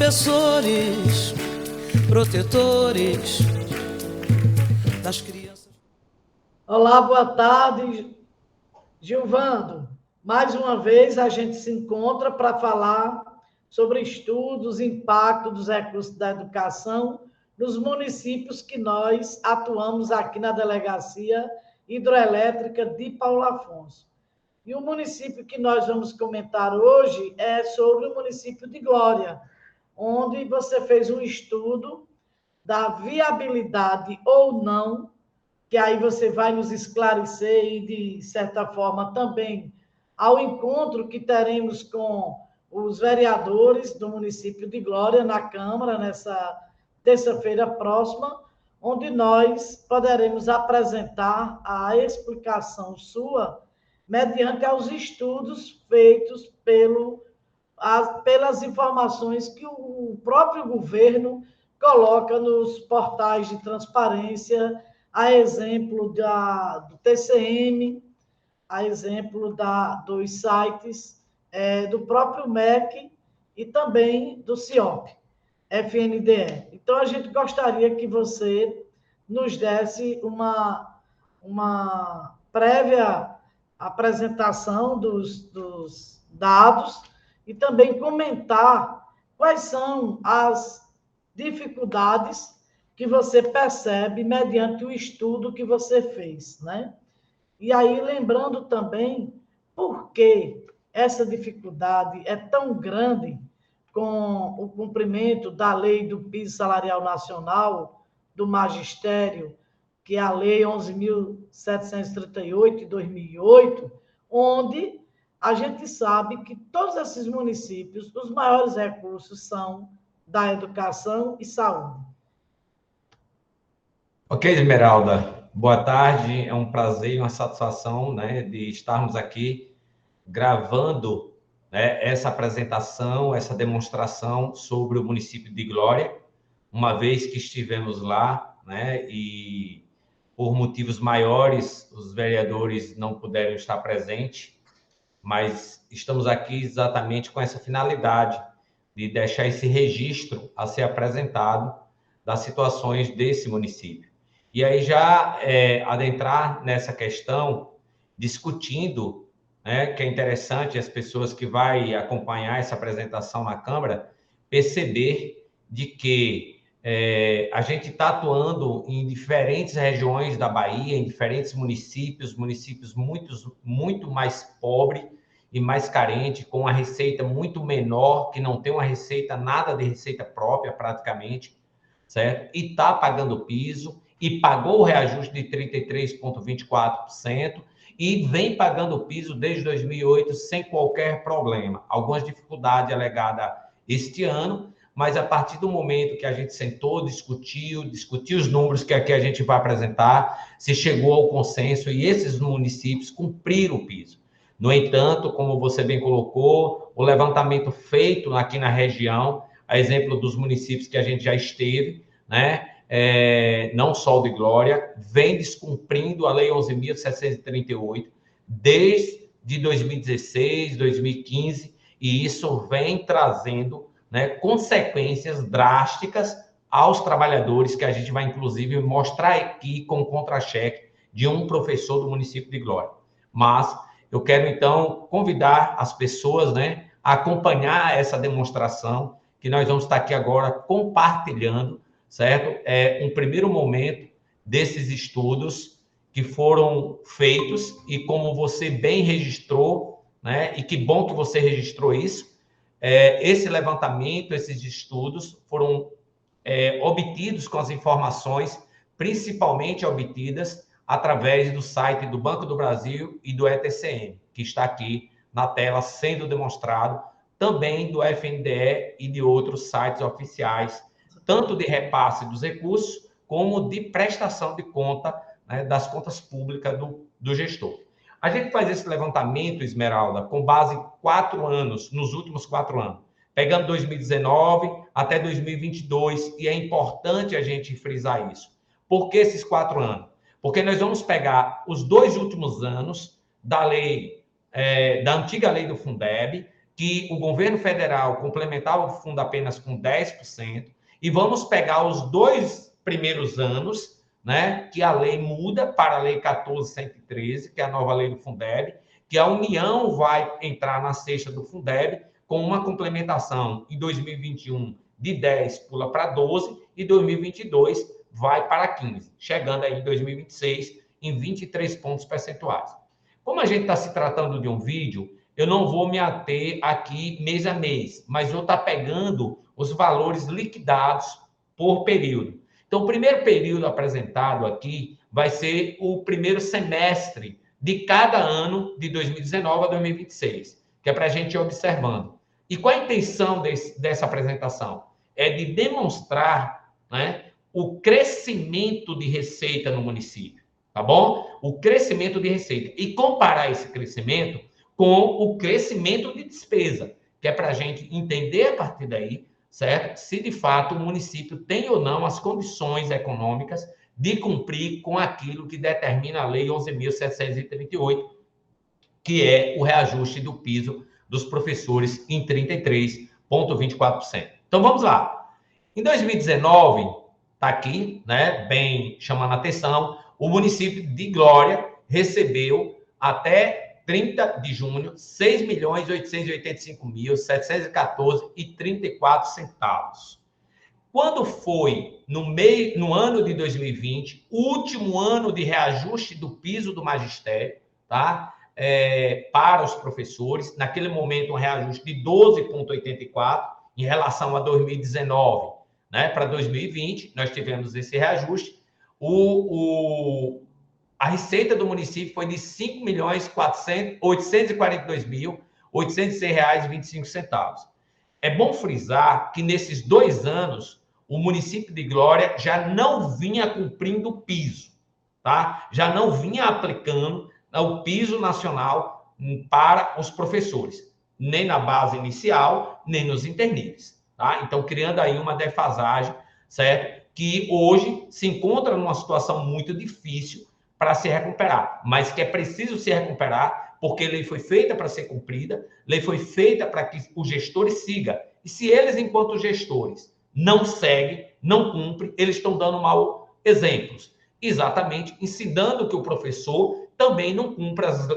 professores, protetores das crianças. Olá, boa tarde, Gilvando. Mais uma vez a gente se encontra para falar sobre estudos, impacto dos recursos da educação nos municípios que nós atuamos aqui na Delegacia Hidroelétrica de Paulo Afonso. E o município que nós vamos comentar hoje é sobre o município de Glória, onde você fez um estudo da viabilidade ou não, que aí você vai nos esclarecer e, de certa forma, também ao encontro que teremos com os vereadores do município de Glória na Câmara, nessa terça-feira próxima, onde nós poderemos apresentar a explicação sua mediante aos estudos feitos pelas informações que o próprio governo coloca nos portais de transparência, a exemplo do TCM, a exemplo dos sites do próprio MEC e também do CIOP, FNDE. Então, a gente gostaria que você nos desse uma prévia apresentação dos dados e também comentar quais são as dificuldades que você percebe mediante o estudo que você fez, né? E aí, lembrando também por que essa dificuldade é tão grande com o cumprimento da lei do piso salarial nacional, do magistério, que é a lei 11.738 de 2008, onde a gente sabe que todos esses municípios, os maiores recursos são da educação e saúde. Ok, Esmeralda. Boa tarde. É um prazer e uma satisfação, né, de estarmos aqui gravando, né, essa apresentação, essa demonstração sobre o município de Glória, uma vez que estivemos lá, né, e por motivos maiores os vereadores não puderam estar presentes, mas estamos aqui exatamente com essa finalidade de deixar esse registro a ser apresentado das situações desse município. E aí já adentrar nessa questão, discutindo, né, que é interessante as pessoas que vão acompanhar essa apresentação na Câmara perceber de que a gente está atuando em diferentes regiões da Bahia, em diferentes municípios muito mais pobres e mais carentes, com uma receita muito menor, que não tem uma receita, nada de receita própria praticamente, certo? E está pagando piso, e pagou o reajuste de 33,24%, e vem pagando o piso desde 2008 sem qualquer problema. Algumas dificuldades alegadas este ano, mas a partir do momento que a gente sentou, discutiu os números que aqui a gente vai apresentar, se chegou ao consenso e esses municípios cumpriram o piso. No entanto, como você bem colocou, o levantamento feito aqui na região, a exemplo dos municípios que a gente já esteve, né? Não só o de Glória, vem descumprindo a Lei 11.738 desde 2016, 2015, e isso vem trazendo, né, consequências drásticas aos trabalhadores, que a gente vai, inclusive, mostrar aqui com contra-cheque de um professor do município de Glória. Mas eu quero, então, convidar as pessoas, né, a acompanhar essa demonstração, que nós vamos estar aqui agora compartilhando, certo? Um primeiro momento desses estudos que foram feitos e como você bem registrou, né? E que bom que você registrou isso. Esse levantamento, esses estudos foram obtidos com as informações principalmente obtidas através do site do Banco do Brasil e do ETCM, que está aqui na tela sendo demonstrado, também do FNDE e de outros sites oficiais, tanto de repasse dos recursos, como de prestação de conta, né, das contas públicas do gestor. A gente faz esse levantamento, Esmeralda, com base em 4 anos, nos últimos 4 anos, pegando 2019 até 2022, e é importante a gente frisar isso. Por que esses 4 anos? Porque nós vamos pegar os 2 últimos anos da lei, da antiga lei do Fundeb, que o governo federal complementava o fundo apenas com 10%, e vamos pegar os 2 primeiros anos, né, que a lei muda para a Lei 14.113, que é a nova lei do Fundeb, que a União vai entrar na cesta do Fundeb com uma complementação em 2021 de 10 pula para 12 e 2022 vai para 15, chegando aí em 2026 em 23 pontos percentuais. Como a gente está se tratando de um vídeo, eu não vou me ater aqui mês a mês, mas vou estar pegando os valores liquidados por período. Então, o primeiro período apresentado aqui vai ser o primeiro semestre de cada ano de 2019 a 2026, que é para a gente ir observando. E qual a intenção dessa apresentação? É de demonstrar, né, o crescimento de receita no município, tá bom? O crescimento de receita. E comparar esse crescimento com o crescimento de despesa, que é para a gente entender a partir daí, certo? Se de fato o município tem ou não as condições econômicas de cumprir com aquilo que determina a Lei 11.738, que é o reajuste do piso dos professores em 33,24%. Então, vamos lá. Em 2019, está aqui, né, bem chamando a atenção, o município de Glória recebeu até 30 de junho, R$ 6.885.714,34. Quando foi no ano de 2020, último ano de reajuste do piso do magistério, tá? Para os professores, naquele momento um reajuste de 12,84 em relação a 2019, né? Para 2020, nós tivemos esse reajuste. A receita do município foi de R$ 5.842.806,25. É bom frisar que nesses 2 anos, o município de Glória já não vinha cumprindo o piso, tá? Já não vinha aplicando o piso nacional para os professores, nem na base inicial, nem nos interníveis, tá? Então, criando aí uma defasagem, certo? Que hoje se encontra numa situação muito difícil para se recuperar, mas que é preciso se recuperar, porque a lei foi feita para ser cumprida, a lei foi feita para que os gestores sigam. E se eles, enquanto gestores, não seguem, não cumprem, eles estão dando maus exemplos. Exatamente, ensinando que o professor também não cumpre as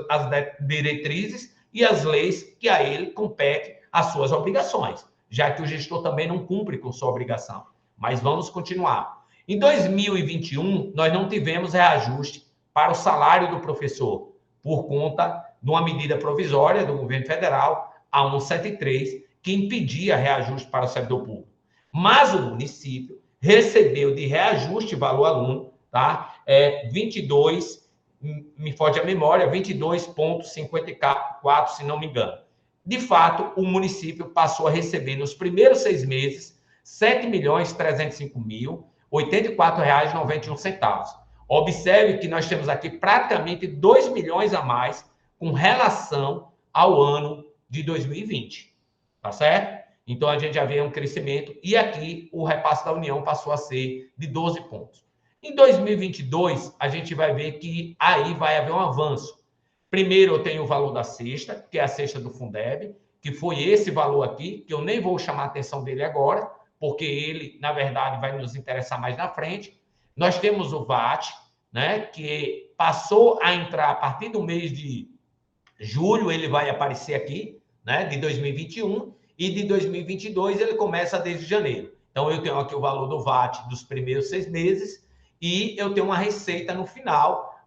diretrizes e as leis que a ele competem as suas obrigações, já que o gestor também não cumpre com sua obrigação. Mas vamos continuar. Em 2021, nós não tivemos reajuste para o salário do professor, por conta de uma medida provisória do governo federal, a 173, que impedia reajuste para o servidor público. Mas o município recebeu de reajuste valor aluno, tá? 22, me foge a memória, 22,54, se não me engano. De fato, o município passou a receber nos primeiros 6 meses R$ 7.305.084,91. Observe que nós temos aqui praticamente 2 milhões a mais com relação ao ano de 2020, tá certo? Então, a gente já vê um crescimento e aqui o repasse da União passou a ser de 12 pontos. Em 2022, a gente vai ver que aí vai haver um avanço. Primeiro, eu tenho o valor da cesta, que é a cesta do Fundeb, que foi esse valor aqui, que eu nem vou chamar a atenção dele agora, porque ele, na verdade, vai nos interessar mais na frente. Nós temos o VAT, né, que passou a entrar a partir do mês de julho, ele vai aparecer aqui, né, de 2021, e de 2022 ele começa desde janeiro. Então, eu tenho aqui o valor do VAT dos primeiros 6 meses e eu tenho uma receita no final,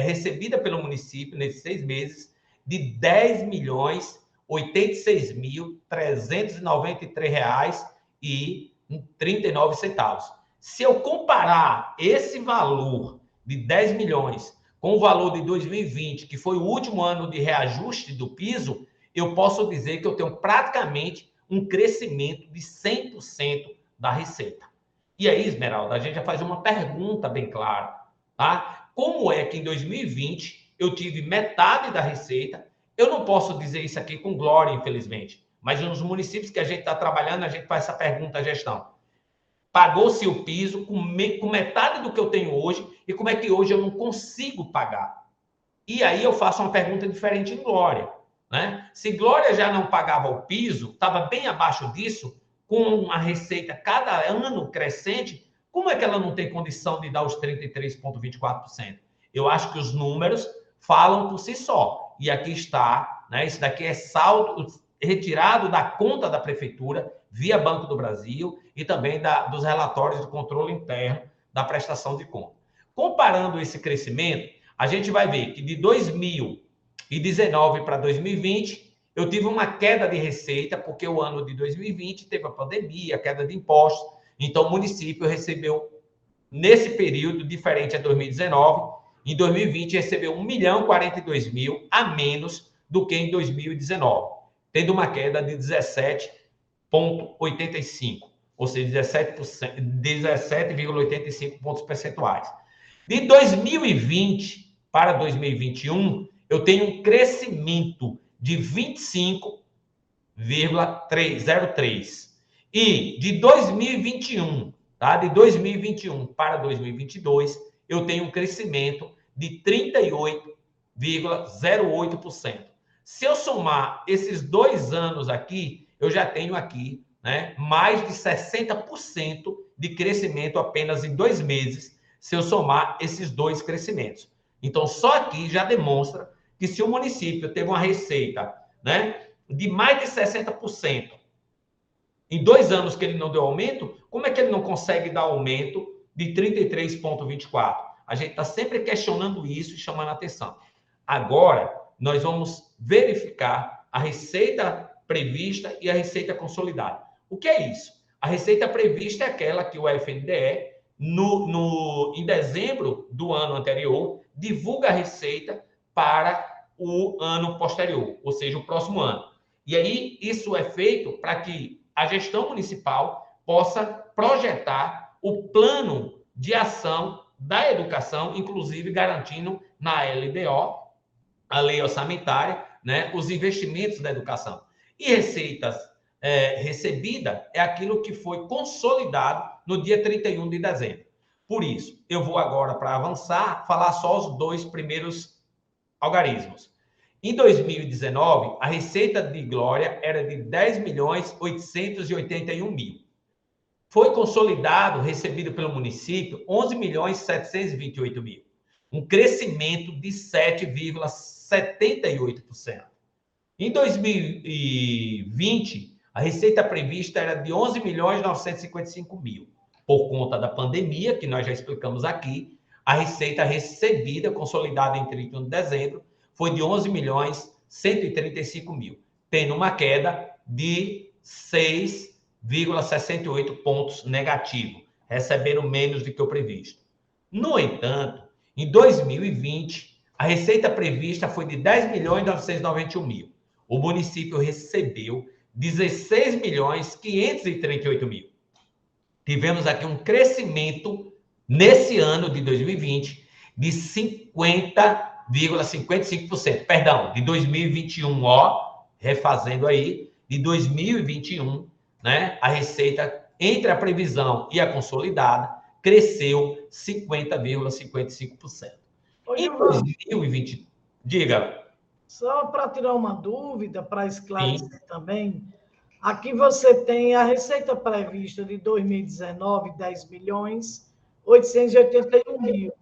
recebida pelo município nesses 6 meses, de R$ 10.086.393,39. Se eu comparar esse valor de 10 milhões com o valor de 2020, que foi o último ano de reajuste do piso, eu posso dizer que eu tenho praticamente um crescimento de 100% da receita. E aí, Esmeralda, a gente já faz uma pergunta bem clara, tá? Como é que em 2020 eu tive metade da receita? Eu não posso dizer isso aqui com glória, infelizmente, mas nos municípios que a gente está trabalhando, a gente faz essa pergunta à gestão. Pagou-se o piso com metade do que eu tenho hoje, e como é que hoje eu não consigo pagar? E aí eu faço uma pergunta diferente em glória. né? Se Glória já não pagava o piso, estava bem abaixo disso, com uma receita cada ano crescente, como é que ela não tem condição de dar os 33,24%? Eu acho que os números falam por si só. E aqui está, né? Isso daqui é saldo retirado da conta da prefeitura, via Banco do Brasil, e também dos relatórios de controle interno da prestação de conta. Comparando esse crescimento, a gente vai ver que de 2019 para 2020, eu tive uma queda de receita, porque o ano de 2020 teve a pandemia, queda de impostos, então o município recebeu, nesse período, diferente a 2019, em 2020 recebeu 1.042.000 a menos do que em 2019, tendo uma queda de 17,85%, ou seja, 17,85 pontos percentuais. De 2020 para 2021, eu tenho um crescimento de 25,03. E de 2021, tá? De 2021 para 2022, eu tenho um crescimento de 38,08%. Se eu somar esses 2 anos aqui, eu já tenho aqui, né, mais de 60% de crescimento apenas em 2 meses, se eu somar esses 2 crescimentos. Então, só aqui já demonstra que se o município teve uma receita, né, de mais de 60%, em 2 anos que ele não deu aumento, como é que ele não consegue dar aumento de 33,24%? A gente está sempre questionando isso e chamando a atenção. Agora, nós vamos verificar a receita prevista e a receita consolidada. O que é isso? A receita prevista é aquela que o FNDE, em dezembro do ano anterior, divulga a receita para o ano posterior, ou seja, o próximo ano. E aí, isso é feito para que a gestão municipal possa projetar o plano de ação da educação, inclusive garantindo na LDO, a lei orçamentária, né, os investimentos da educação. E receitas recebida é aquilo que foi consolidado no dia 31 de dezembro. Por isso, eu vou agora, para avançar, falar só os 2 primeiros algarismos. Em 2019, a receita de Glória era de 10.881.000. Foi consolidado, recebido pelo município, 11.728.000. Um crescimento de 7,78%. Em 2020, a receita prevista era de 11.955.000. Por conta da pandemia, que nós já explicamos aqui, a receita recebida, consolidada em 31 de dezembro, foi de 11.135.000, tendo uma queda de 6,68 pontos negativo, recebendo menos do que o previsto. No entanto, em 2020, a receita prevista foi de 10.991.000. O município recebeu 16.538.000. Tivemos aqui um crescimento nesse ano de 2020 de 50,55%. Perdão, de 2021, refazendo aí, de 2021, né, a receita entre a previsão e a consolidada cresceu 50,55%. Em 2020, diga. Só para tirar uma dúvida, para esclarecer também, aqui você tem a receita prevista de 2019, 10.881.000.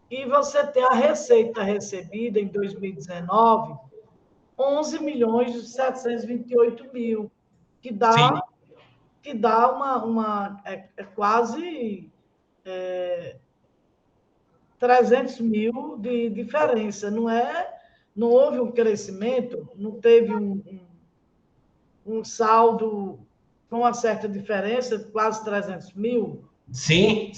E você tem a receita recebida em 2019, 11.728.000, que dá quase 300.000 de diferença. Não houve um crescimento, não teve um saldo com uma certa diferença, quase 300.000? Sim.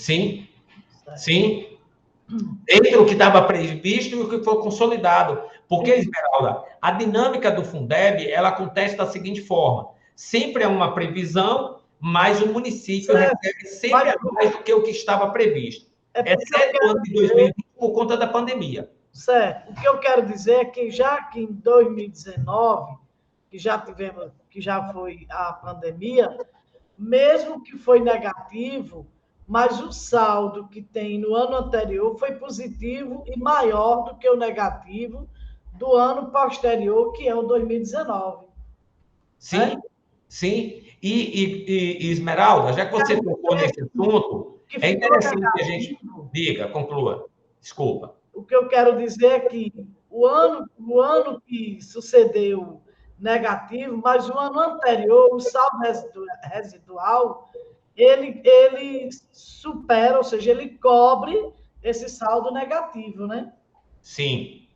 Entre o que estava previsto e o que foi consolidado. Porque, Esmeralda, a dinâmica do Fundeb, ela acontece da seguinte forma. Sempre é uma previsão, mas o município recebe sempre mais do que o que estava previsto. Exceto o ano de 2020, por conta da pandemia. Certo. O que eu quero dizer é que já que em 2019, que já foi a pandemia, mesmo que foi negativo, mas o saldo que tem no ano anterior foi positivo e maior do que o negativo do ano posterior, que é o 2019. Sim, Né? sim. E, Esmeralda, já que você tocou nesse assunto, Que é ficou interessante que a gente negativo. diga, conclua. Desculpa. O que eu quero dizer é que o ano que sucedeu negativo, mas o ano anterior, o saldo residual, ele supera, ou seja, ele cobre esse saldo negativo, né? Sim.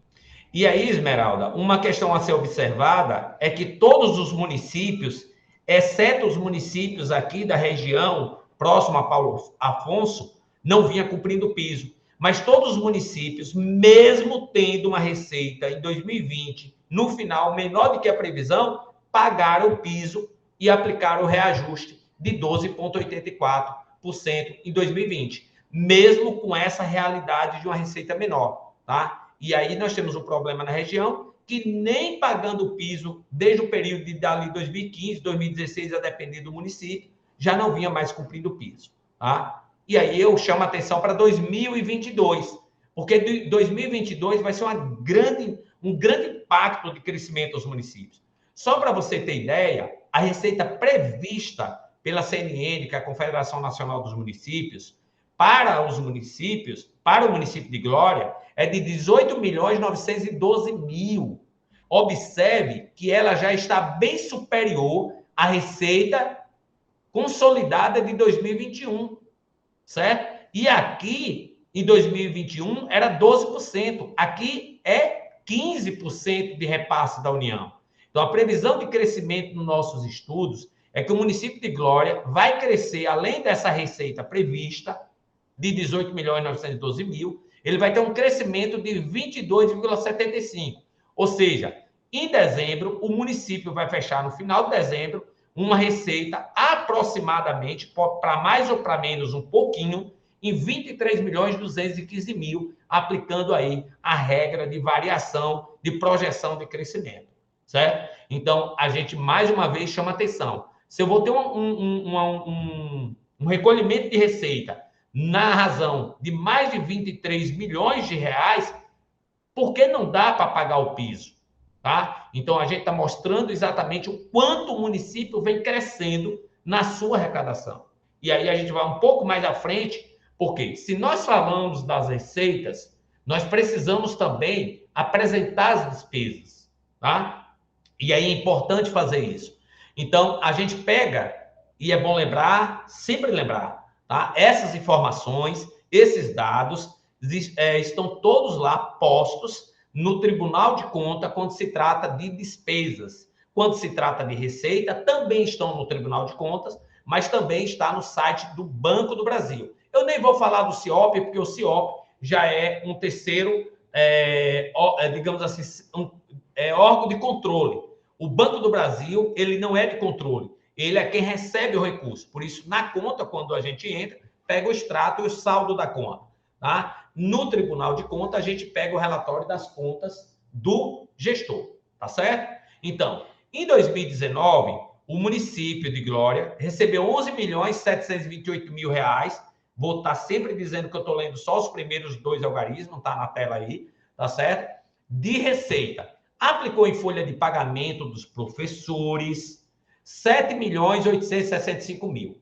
E aí, Esmeralda, uma questão a ser observada é que todos os municípios, exceto os municípios aqui da região, próximo a Paulo Afonso, não vinha cumprindo o piso. Mas todos os municípios, mesmo tendo uma receita em 2020, no final, menor do que a previsão, pagaram o piso e aplicaram o reajuste de 12,84% em 2020, mesmo com essa realidade de uma receita menor, tá? E aí nós temos um problema na região que nem pagando o piso desde o período de dali 2015, 2016, a depender do município, já não vinha mais cumprindo o piso, tá? E aí eu chamo a atenção para 2022, porque 2022 vai ser um grande impacto de crescimento aos municípios. Só para você ter ideia, a receita prevista pela CNN, que é a Confederação Nacional dos Municípios, para os municípios, para o município de Glória, é de 18.912.000. Observe que ela já está bem superior à receita consolidada de 2021, certo? E aqui, em 2021, era 12%. Aqui é 15% de repasse da União. Então, a previsão de crescimento nos nossos estudos é que o município de Glória vai crescer, além dessa receita prevista, de 18.912.000, ele vai ter um crescimento de 22,75%. Ou seja, em dezembro, o município vai fechar, no final de dezembro, uma receita aproximadamente, para mais ou para menos um pouquinho, em 23.215.000, aplicando aí a regra de variação, de projeção de crescimento, certo? Então, a gente, mais uma vez, chama atenção. Se eu vou ter um recolhimento de receita na razão de mais de 23 milhões de reais, por que não dá para pagar o piso? Tá? Então, a gente está mostrando exatamente o quanto o município vem crescendo na sua arrecadação. E aí a gente vai um pouco mais à frente, porque se nós falamos das receitas, nós precisamos também apresentar as despesas. Tá? E aí é importante fazer isso. Então, a gente pega, e é bom lembrar, sempre lembrar, tá? Essas informações, esses dados, estão todos lá postos no Tribunal de Contas quando se trata de despesas. Quando se trata de receita, também estão no Tribunal de Contas, mas também está no site do Banco do Brasil. Eu nem vou falar do CIOP, porque o CIOP já é um terceiro, digamos assim, órgão de controle. O Banco do Brasil, ele não é de controle, ele é quem recebe o recurso. Por isso, na conta, quando a gente entra, pega o extrato e o saldo da conta. Tá? No Tribunal de Contas, a gente pega o relatório das contas do gestor, tá certo? Então, em 2019, o município de Glória recebeu 11.728.000 reais. Vou estar sempre dizendo que eu estou lendo só os primeiros dois algarismos, está na tela aí, tá certo? De receita. Aplicou em folha de pagamento dos professores 7.865.000,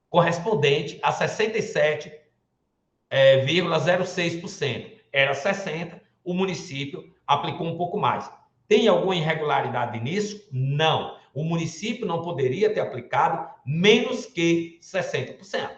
correspondente a 67,06%. Era 60%, o município aplicou um pouco mais. Tem alguma irregularidade nisso? Não. O município não poderia ter aplicado menos que 60%.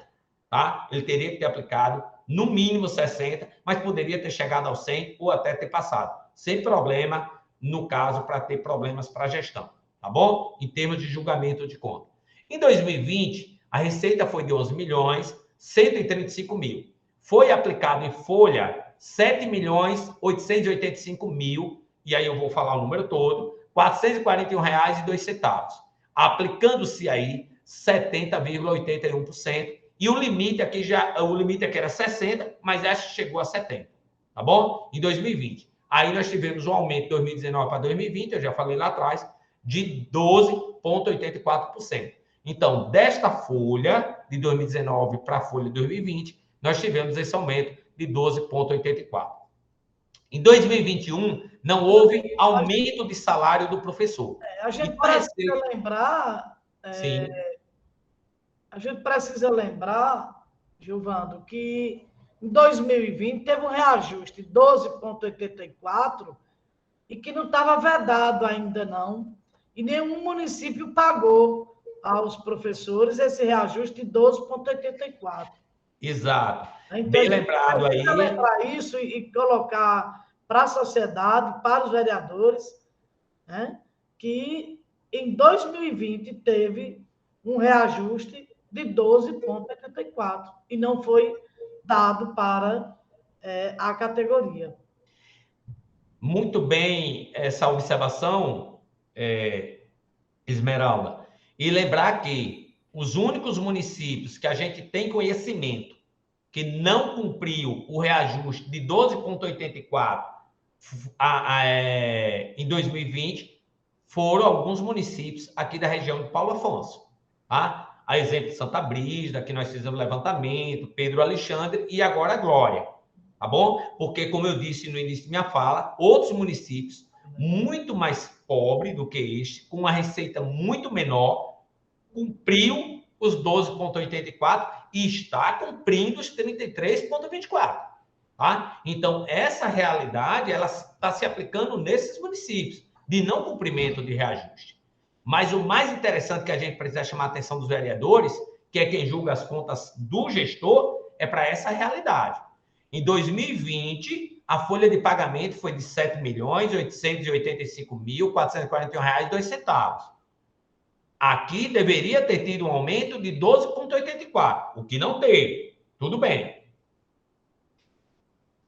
Tá? Ele teria que ter aplicado no mínimo 60%, mas poderia ter chegado ao 100% ou até ter passado. Sem problema, no caso, para ter problemas para a gestão. Tá bom? Em termos de julgamento de conta. Em 2020, a receita foi de 11.135.000. Foi aplicado em folha 7.885.000, e aí eu vou falar o número todo, R$ 441,02. Aplicando-se aí 70,81%, e o limite aqui era 60, mas essa chegou a 70, tá bom? Em 2020. Aí nós tivemos um aumento de 2019 para 2020, eu já falei lá atrás, de 12,84%. Então, desta folha de 2019 para a folha de 2020, nós tivemos esse aumento de 12,84%. Em 2021, não houve aumento de salário do professor. A gente E parece... precisa lembrar, Sim. a gente precisa lembrar, Gilvando, que em 2020 teve um reajuste de 12,84 e que não estava vedado ainda não, e nenhum município pagou aos professores esse reajuste de 12,84. Exato. Então, Bem lembrado aí. lembrar isso e colocar para a sociedade, para os vereadores, né, que em 2020 teve um reajuste de 12,84 e não foi dado para a categoria. Muito bem essa observação, Esmeralda. E lembrar que os únicos municípios que a gente tem conhecimento que não cumpriu o reajuste de 12,84 em 2020 foram alguns municípios aqui da região de Paulo Afonso. Tá? A exemplo de Santa Brígida, que nós fizemos levantamento, Pedro Alexandre e agora Glória. Tá bom? Porque, como eu disse no início da minha fala, outros municípios muito mais pobres do que este, com uma receita muito menor, cumpriu os 12,84 e está cumprindo os 33,24. Tá? Então, essa realidade ela está se aplicando nesses municípios, de não cumprimento de reajuste. Mas o mais interessante que a gente precisa chamar a atenção dos vereadores, que é quem julga as contas do gestor, é para essa realidade. Em 2020, a folha de pagamento foi de R$ 7.885.441,02. Aqui deveria ter tido um aumento de 12,84, o que não teve. Tudo bem.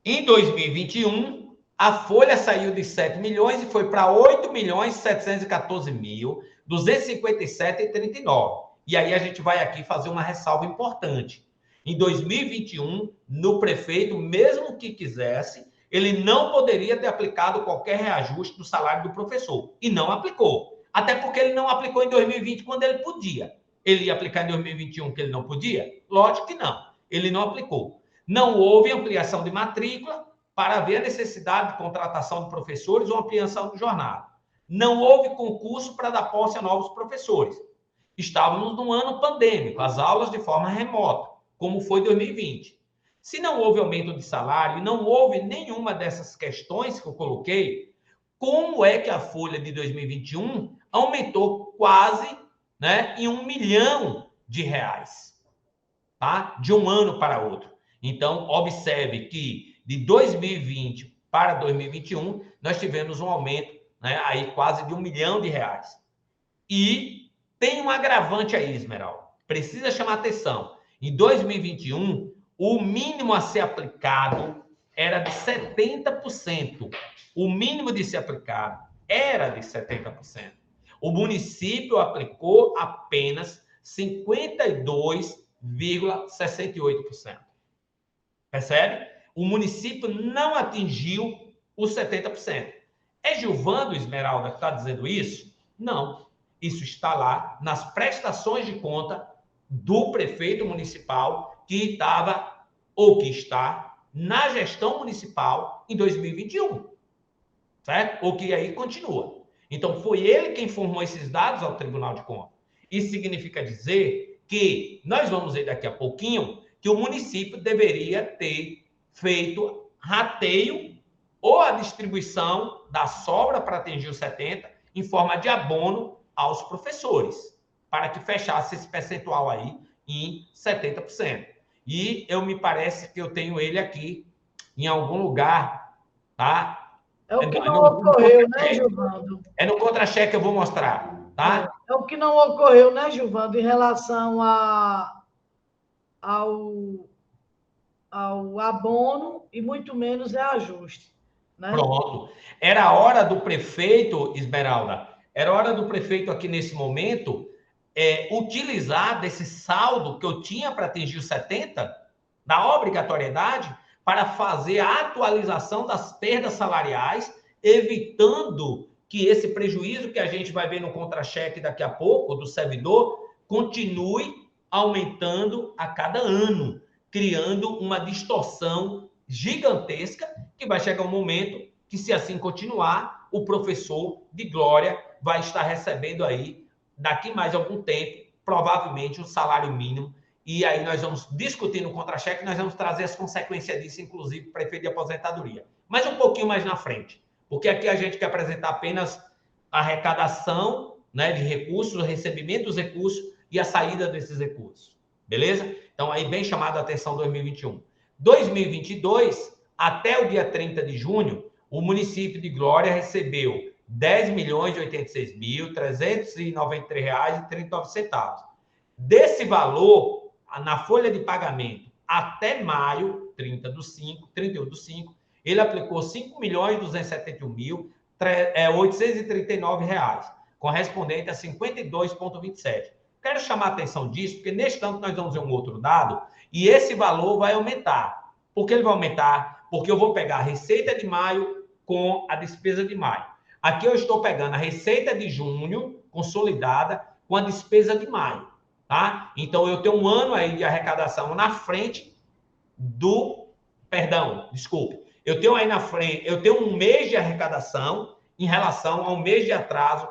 Em 2021, a folha saiu de 7 milhões e foi para 8.714.257,39. E aí a gente vai aqui fazer uma ressalva importante. Em 2021, no prefeito, mesmo que quisesse, ele não poderia ter aplicado qualquer reajuste do salário do professor. E não aplicou. Até porque ele não aplicou em 2020 quando ele podia. Ele ia aplicar em 2021 que ele não podia? Lógico que não. Ele não aplicou. Não houve ampliação de matrícula para ver a necessidade de contratação de professores ou ampliação de jornada. Não houve concurso para dar posse a novos professores. Estávamos num ano pandêmico, as aulas de forma remota, como foi 2020. Se não houve aumento de salário e não houve nenhuma dessas questões que eu coloquei, como é que a folha de 2021 aumentou quase, né, em R$1 milhão, tá? De um ano para outro. Então, observe que de 2020 para 2021, nós tivemos um aumento, né, aí quase de R$1 milhão. E tem um agravante aí, Esmeralda. Precisa chamar atenção. Em 2021, o mínimo a ser aplicado era de 70%. O mínimo de ser aplicado era de 70%. O município aplicou apenas 52,68%. Percebe? O município não atingiu os 70%. É Gilvando Esmeralda que está dizendo isso? Não. Isso está lá nas prestações de conta do prefeito municipal que estava ou que está na gestão municipal em 2021. Certo? Ou que aí continua. Então, foi ele quem informou esses dados ao Tribunal de Contas. Isso significa dizer que nós vamos ver daqui a pouquinho que o município deveria ter feito rateio ou a distribuição da sobra para atingir os 70% em forma de abono aos professores, para que fechasse esse percentual aí em 70%. E me parece que eu tenho ele aqui em algum lugar, tá? É o que não ocorreu, né, Gilvando? É no contra-cheque que eu vou mostrar, tá? É o que não ocorreu, né, Gilvando, em relação ao abono e muito menos reajuste. Né? Pronto. Era a hora do prefeito, Esmeralda, era hora do prefeito aqui nesse momento utilizar desse saldo que eu tinha para atingir os 70%, da obrigatoriedade, para fazer a atualização das perdas salariais, evitando que esse prejuízo que a gente vai ver no contra-cheque daqui a pouco, do servidor, continue aumentando a cada ano, criando uma distorção gigantesca que vai chegar um momento que, se assim continuar, o professor de Glória vai estar recebendo aí, daqui mais algum tempo, provavelmente um salário mínimo. E aí nós vamos discutir no contra-cheque, nós vamos trazer as consequências disso, inclusive para efeito de aposentadoria. Mas um pouquinho mais na frente, porque aqui a gente quer apresentar apenas a arrecadação, né, de recursos, o recebimento dos recursos e a saída desses recursos. Beleza? Então, aí bem chamada a atenção 2021. 2022, até o dia 30 de junho, o município de Glória recebeu R$ 10.086.393,39. Desse valor, na folha de pagamento, até maio, 31 do 5, ele aplicou R$ 5.271.839, correspondente a 52,27. Quero chamar a atenção disso, porque neste tanto nós vamos ver um outro dado, e esse valor vai aumentar. Por que ele vai aumentar? Porque eu vou pegar a receita de maio com a despesa de maio. Aqui eu estou pegando a receita de junho, consolidada, com a despesa de maio. Tá? Então, eu tenho um ano aí de arrecadação na frente do... Perdão, desculpe. Eu tenho aí na frente, eu tenho um mês de arrecadação em relação ao mês de atraso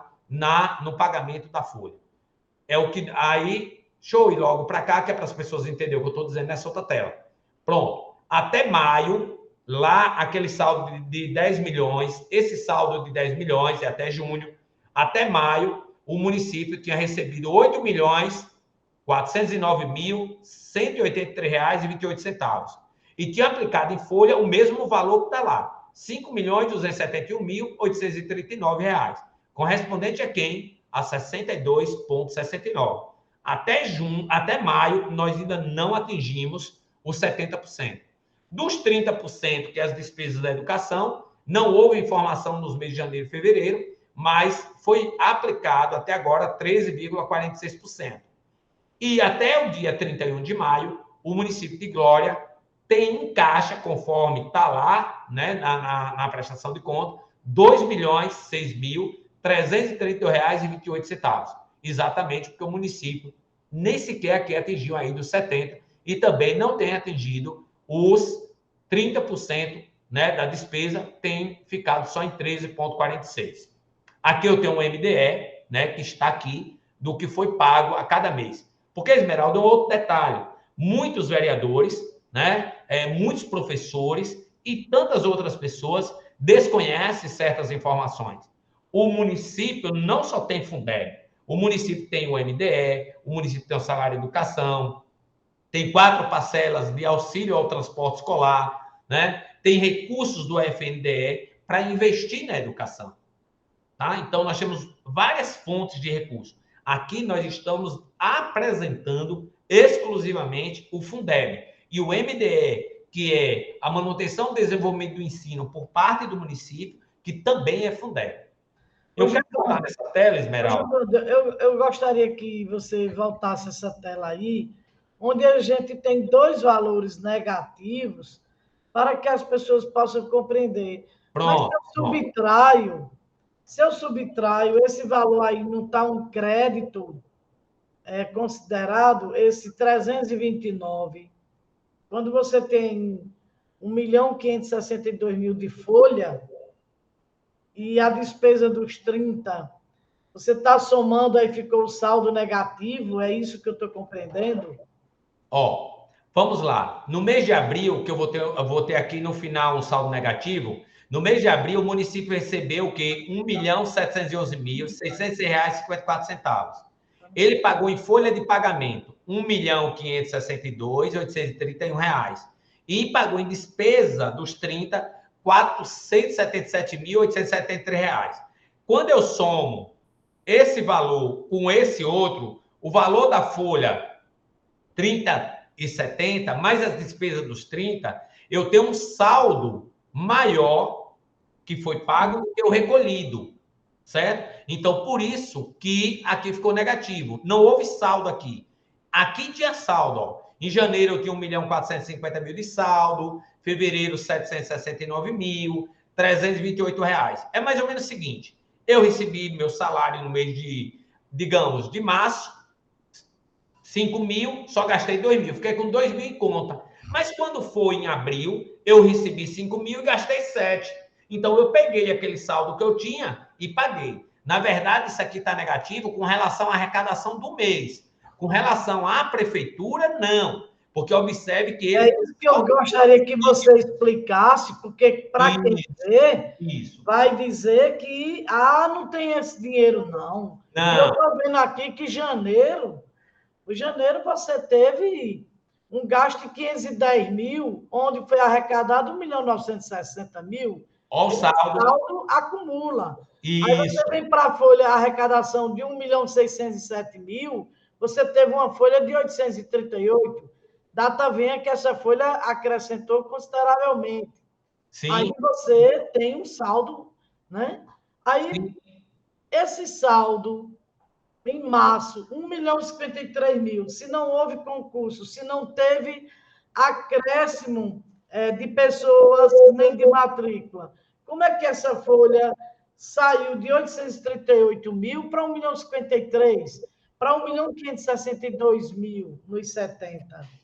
no pagamento da folha. É o que... Aí, deixa eu ir logo para cá, que é para as pessoas entenderem o que eu estou dizendo nessa outra tela. Pronto. Até maio, lá, aquele saldo de 10 milhões, esse saldo de 10 milhões é até junho. Até maio, o município tinha recebido R$ 8.409.183,28. E tinha aplicado em folha o mesmo valor que está lá, R$ 5.271.839, correspondente a quem? A 62,69. Até maio, nós ainda não atingimos os 70%. Dos 30%, que é as despesas da educação, não houve informação nos meses de janeiro e fevereiro, mas foi aplicado até agora 13,46%. E até o dia 31 de maio, o município de Glória tem em caixa, conforme está lá, né, na prestação de conta, R$ 2.006.332,28. Exatamente porque o município nem sequer aqui atingiu aí dos 70% e também não tem atingido os 30%, né, da despesa, tem ficado só em 13,46%. Aqui eu tenho um MDE, né, que está aqui, do que foi pago a cada mês. Porque, Esmeralda, um outro detalhe, muitos vereadores, né, muitos professores e tantas outras pessoas desconhecem certas informações. O município não só tem Fundeb, o município tem o MDE, o município tem o salário de educação, tem 4 parcelas de auxílio ao transporte escolar, né? Tem recursos do FNDE para investir na educação. Tá? Então, nós temos várias fontes de recursos. Aqui nós estamos apresentando exclusivamente o Fundeb. E o MDE, que é a manutenção e desenvolvimento do ensino por parte do município, que também é Fundeb. Eu quero voltar nessa tela, Esmeralda. Eu gostaria que você voltasse essa tela aí, onde a gente tem 2 valores negativos para que as pessoas possam compreender. Pronto. Mas se eu subtraio, esse valor aí não está um crédito considerado, esse 329, quando você tem 1.562.000 de folha e a despesa dos 30, você está somando, aí ficou o saldo negativo, é isso que eu estou compreendendo? Ó, vamos lá. No mês de abril, que eu vou ter aqui no final um saldo negativo, no mês de abril o município recebeu o quê? R$ 1.711.606,54. Ele pagou em folha de pagamento R$ 1.562.831. E pagou em despesa dos 30, R$ 477.873. Quando eu somo esse valor com esse outro, o valor da folha 30 e 70, mais as despesas dos 30, eu tenho um saldo maior que foi pago do que o recolhido, certo? Então, por isso que aqui ficou negativo. Não houve saldo aqui. Aqui tinha saldo, ó. Em janeiro eu tinha 1.450.000 de saldo, fevereiro 769.328 reais. É mais ou menos o seguinte, eu recebi meu salário no mês de, digamos, de março, 5.000, só gastei 2.000, fiquei com 2.000 em conta. Mas quando foi em abril, eu recebi 5 mil e gastei 7. Então, eu peguei aquele saldo que eu tinha e paguei. Na verdade, isso aqui está negativo com relação à arrecadação do mês. Com relação à prefeitura, não. Porque observe que ele... É isso que eu gostaria que você explicasse, porque para quem vê, vai dizer que não tem esse dinheiro, não. Não. Eu estou vendo aqui que janeiro você teve um gasto de 510 mil, onde foi arrecadado 1.960.000. Olha o saldo. O saldo acumula. Isso. Aí você vem para a folha, a arrecadação de 1.607.000, você teve uma folha de 838. Data venha que essa folha acrescentou consideravelmente. Sim. Aí você tem um saldo, né? Aí, sim, esse saldo, em março, 1.053.000, se não houve concurso, se não teve acréscimo de pessoas nem de matrícula, como é que essa folha saiu de 838.000 para 1.053.000, para 1.562.000 nos 70?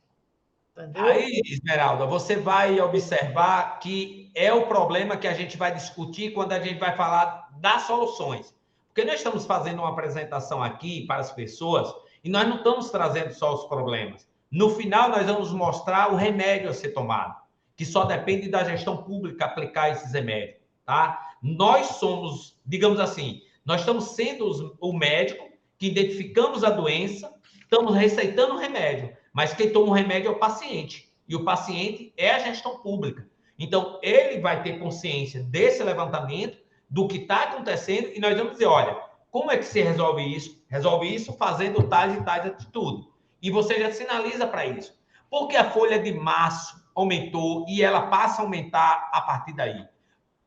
Entendeu? Aí, Esmeralda, você vai observar que é o problema que a gente vai discutir quando a gente vai falar das soluções. Porque nós estamos fazendo uma apresentação aqui para as pessoas e nós não estamos trazendo só os problemas. No final, nós vamos mostrar o remédio a ser tomado, que só depende da gestão pública aplicar esses remédios, tá? Nós somos, digamos assim, nós estamos sendo o médico que identificamos a doença, estamos receitando o remédio, mas quem toma o remédio é o paciente, e o paciente é a gestão pública. Então, ele vai ter consciência desse levantamento, do que está acontecendo, e nós vamos dizer, olha, como é que se resolve isso? Resolve isso fazendo tais e tais atitudes. E você já sinaliza para isso. Porque a folha de março aumentou e ela passa a aumentar a partir daí.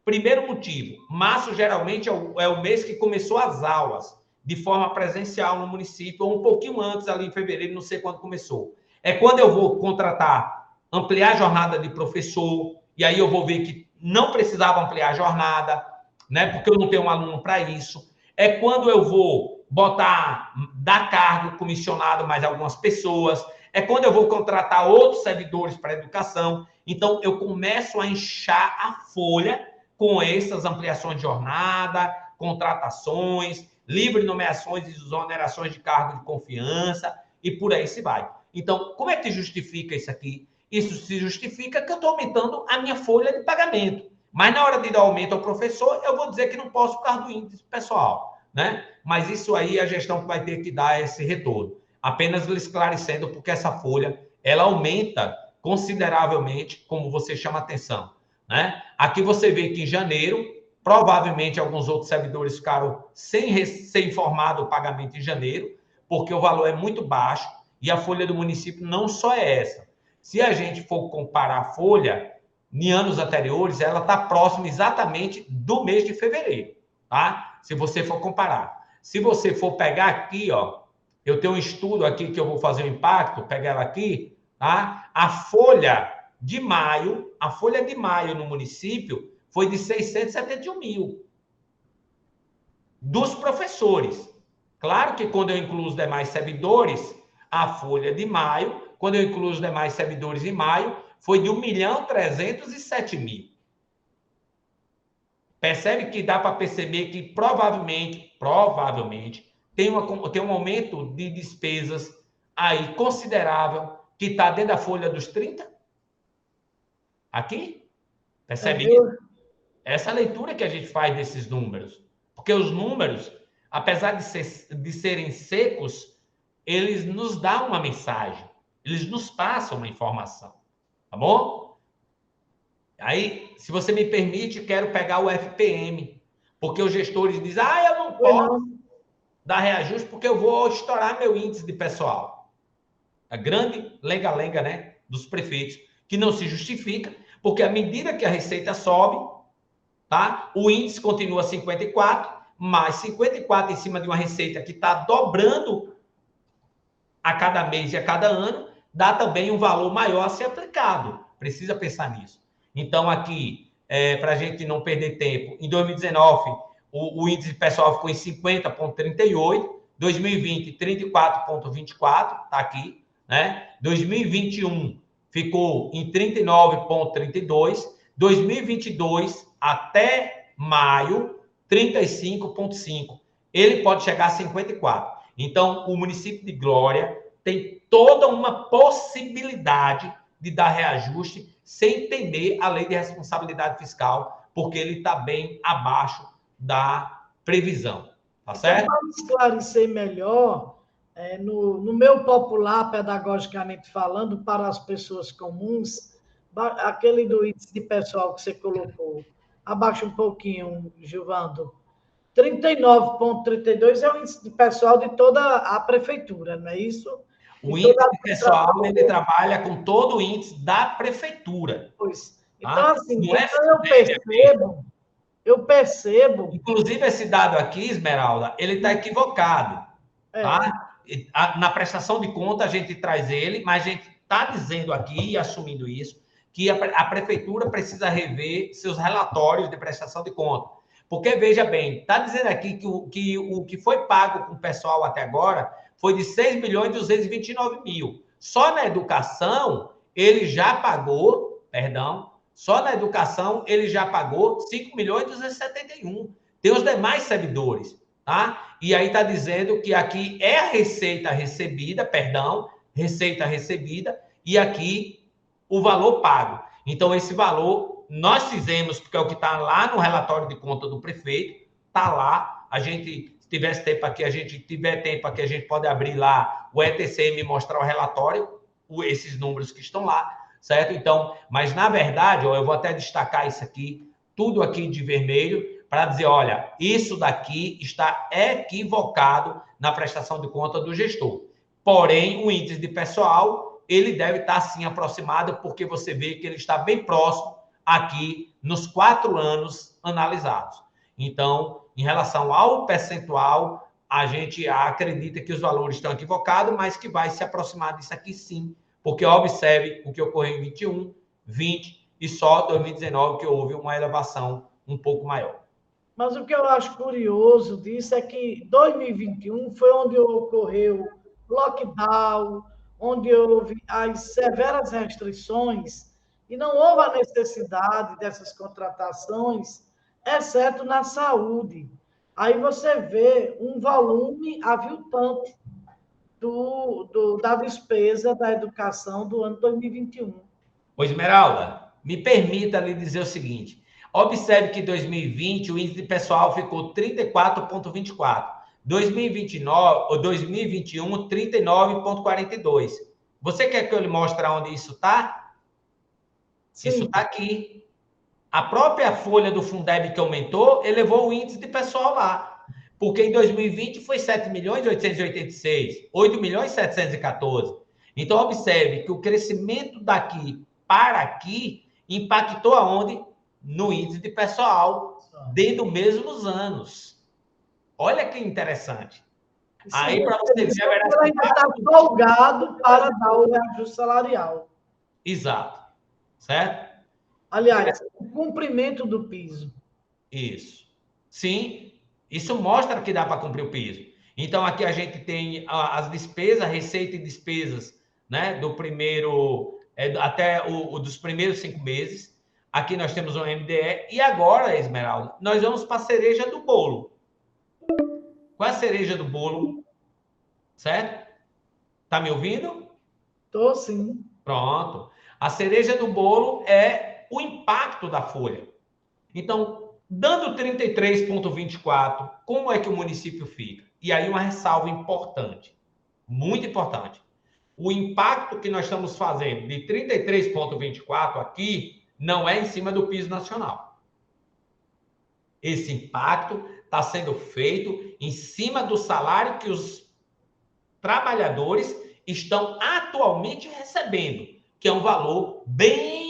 Primeiro motivo, março geralmente é o mês que começou as aulas de forma presencial no município, ou um pouquinho antes, ali em fevereiro, não sei quando começou. É quando eu vou contratar, ampliar a jornada de professor, e aí eu vou ver que não precisava ampliar a jornada, né? Porque eu não tenho um aluno para isso. É quando eu vou dar cargo comissionado mais algumas pessoas. É quando eu vou contratar outros servidores para a educação. Então, eu começo a inchar a folha com essas ampliações de jornada, contratações, livre nomeações e exonerações de cargo de confiança, e por aí se vai. Então, como é que justifica isso aqui? Isso se justifica que eu estou aumentando a minha folha de pagamento. Mas na hora de dar aumento ao professor, eu vou dizer que não posso por causa do índice pessoal, né? Mas isso aí a gestão vai ter que dar esse retorno. Apenas lhe esclarecendo, porque essa folha, ela aumenta consideravelmente, como você chama atenção, né? Aqui você vê que em janeiro, provavelmente alguns outros servidores ficaram sem ser informado o pagamento em janeiro, porque o valor é muito baixo e a folha do município não só é essa. Se a gente for comparar a folha em anos anteriores, ela está próxima exatamente do mês de fevereiro, tá? Se você for comparar. Se você for pegar aqui, ó, eu tenho um estudo aqui que eu vou fazer o impacto, pegar ela aqui, tá? A folha de maio no município foi de 671 mil dos professores. Claro que quando eu incluo os demais servidores, a folha de maio, quando eu incluo os demais servidores em maio, foi de 1.307.000. Percebe que dá para perceber que provavelmente, tem um aumento de despesas aí considerável que está dentro da folha dos 30? Aqui? Percebe isso? Essa leitura que a gente faz desses números. Porque os números, apesar de serem secos, eles nos dão uma mensagem. Eles nos passam uma informação. Tá bom? Aí, se você me permite, quero pegar o FPM, porque os gestores dizem, eu não posso dar reajuste porque eu vou estourar meu índice de pessoal. A grande lenga-lenga, né, dos prefeitos, que não se justifica, porque à medida que a receita sobe, tá, o índice continua 54, mas 54 em cima de uma receita que está dobrando a cada mês e a cada ano, dá também um valor maior a ser aplicado. Precisa pensar nisso. Então, aqui, para a gente não perder tempo, em 2019, o índice pessoal ficou em 50,38, 2020, 34,24, está aqui, né? 2021, ficou em 39,32. 2022, até maio, 35,5. Ele pode chegar a 54. Então, o município de Glória tem toda uma possibilidade de dar reajuste sem temer a lei de responsabilidade fiscal, porque ele está bem abaixo da previsão. Tá certo? Para esclarecer melhor, no meu popular, pedagogicamente falando, para as pessoas comuns, aquele do índice de pessoal que você colocou, abaixa um pouquinho, Gilvando. 39,32 é o índice de pessoal de toda a prefeitura, não é isso? O índice de pessoal, ele trabalha com todo o índice da prefeitura. Pois. Então, Tá? assim, então eu percebo... Inclusive, esse dado aqui, Esmeralda, ele está equivocado. Tá? Na prestação de conta, a gente traz ele, mas a gente está dizendo aqui, e assumindo isso, que a prefeitura precisa rever seus relatórios de prestação de conta. Porque, veja bem, está dizendo aqui que o que foi pago com o pessoal até agora foi de 6.229.000. Só na educação, ele já pagou, só na educação ele já pagou 5.271.000. Tem os demais servidores, tá? E aí está dizendo que aqui é a receita recebida, e aqui o valor pago. Então, esse valor nós fizemos, porque é o que está lá no relatório de conta do prefeito, está lá. A gente, se tivesse tempo aqui, a gente pode abrir lá o ETCM e mostrar o relatório, esses números que estão lá, certo? Então, mas na verdade, eu vou até destacar isso aqui, tudo aqui de vermelho, para dizer, olha, isso daqui está equivocado na prestação de conta do gestor. Porém, o índice de pessoal, ele deve estar, sim, aproximado, porque você vê que ele está bem próximo aqui nos 4 anos analisados. Então, em relação ao percentual, a gente acredita que os valores estão equivocados, mas que vai se aproximar disso aqui, sim, porque observe o que ocorreu em 21, 20 e só 2019 que houve uma elevação um pouco maior. Mas o que eu acho curioso disso é que 2021 foi onde ocorreu lockdown, onde houve as severas restrições e não houve a necessidade dessas contratações, exceto na saúde. Aí você vê um volume aviltante da despesa da educação do ano 2021. Ô, Esmeralda, me permita lhe dizer o seguinte. Observe que em 2020 o índice de pessoal ficou 34,24. 2021, 39,42. Você quer que eu lhe mostre onde isso está? Isso está aqui. A própria folha do Fundeb que aumentou, elevou o índice de pessoal lá. Porque em 2020 foi 7.886, 8.714. Então, observe que o crescimento daqui para aqui impactou aonde? No índice de pessoal, dentro dos mesmos anos. Olha que interessante. Sim, aí, para você ver, ela ainda está folgado para dar o reajuste salarial. Exato. Certo? Aliás, o cumprimento do piso. Isso. Sim, isso mostra que dá para cumprir o piso. Então, aqui a gente tem as despesas, receita e despesas, né, do primeiro, até dos primeiros 5 meses. Aqui nós temos um MDE. E agora, Esmeralda, nós vamos para a cereja do bolo. Qual é a cereja do bolo? Certo? Tá me ouvindo? Estou, sim. Pronto. A cereja do bolo é o impacto da folha. Então, dando 33,24, como é que o município fica? E aí uma ressalva importante, muito importante. O impacto que nós estamos fazendo de 33,24 aqui não é em cima do piso nacional. Esse impacto está sendo feito em cima do salário que os trabalhadores estão atualmente recebendo, que é um valor bem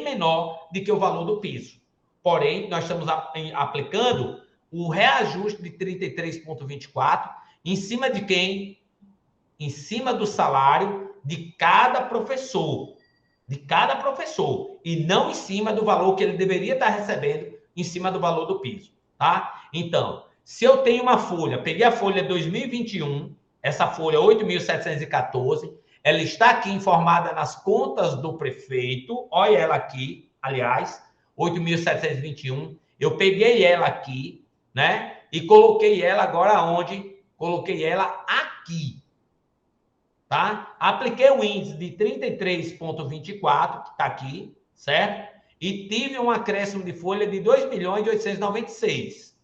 menor do que o valor do piso. Porém, nós estamos aplicando o reajuste de 33,24 em cima de quem? Em cima do salário de cada professor. De cada professor. E não em cima do valor que ele deveria estar recebendo, em cima do valor do piso. Tá? Então, se eu tenho uma folha, peguei a folha 2021, essa folha 8.714, Ela está aqui informada nas contas do prefeito. Olha ela aqui, aliás, 8.721. Eu peguei ela aqui, né? E coloquei ela agora onde? Coloquei ela aqui. Tá? Apliquei o índice de 33,24, que está aqui, certo? E tive um acréscimo de folha de 2.896.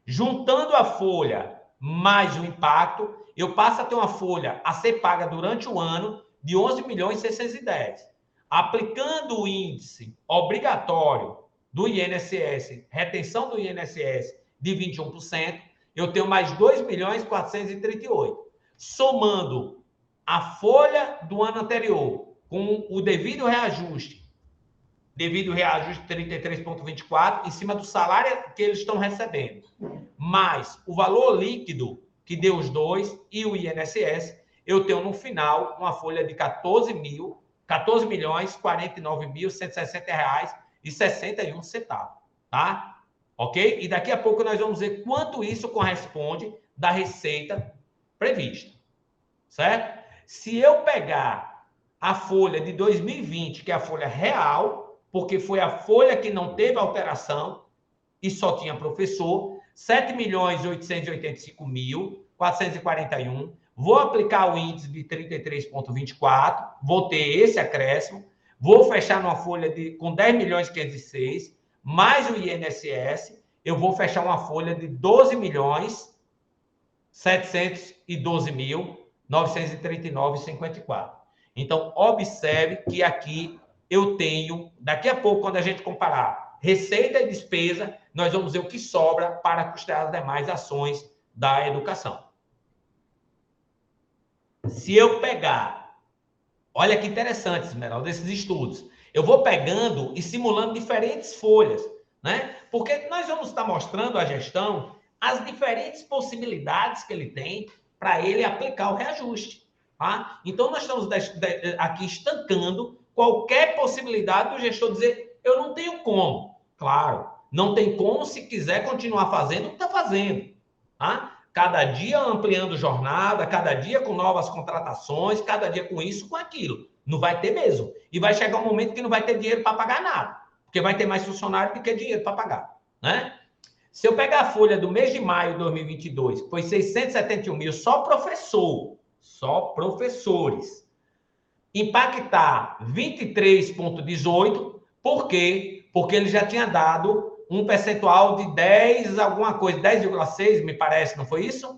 Juntando a folha mais o impacto, eu passo a ter uma folha a ser paga durante o ano de 11.610. Aplicando o índice obrigatório do INSS, retenção do INSS de 21%, eu tenho mais 2.438. Somando a folha do ano anterior com o devido reajuste 33,24 em cima do salário que eles estão recebendo, mais o valor líquido que deu os dois e o INSS, eu tenho no final uma folha de R$14.049.160,61, tá? Ok? E daqui a pouco nós vamos ver quanto isso corresponde da receita prevista, certo? Se eu pegar a folha de 2020, que é a folha real, porque foi a folha que não teve alteração e só tinha professor, 7.885.441. Vou aplicar o índice de 33,24, vou ter esse acréscimo, vou fechar numa folha com 10.506, mais o INSS, eu vou fechar uma folha de 12.712.939,54. Então, observe que aqui eu tenho, daqui a pouco, quando a gente comparar receita e despesa, nós vamos ver o que sobra para custear as demais ações da educação. Se eu pegar, olha que interessante, Esmeralda, desses estudos, eu vou pegando e simulando diferentes folhas, né? Porque nós vamos estar mostrando à gestão as diferentes possibilidades que ele tem para ele aplicar o reajuste, tá? Então, nós estamos aqui estancando qualquer possibilidade do gestor dizer, eu não tenho como. Claro, não tem como se quiser continuar fazendo o que está fazendo. Tá? Cada dia ampliando jornada, cada dia com novas contratações, cada dia com isso, com aquilo. Não vai ter mesmo. E vai chegar um momento que não vai ter dinheiro para pagar nada. Porque vai ter mais funcionário do que dinheiro para pagar. Né? Se eu pegar a folha do mês de maio de 2022, que foi 671 mil, só professores, impactar 23,18, por quê? Porque ele já tinha dado um percentual de 10, alguma coisa, 10,6, me parece, não foi isso?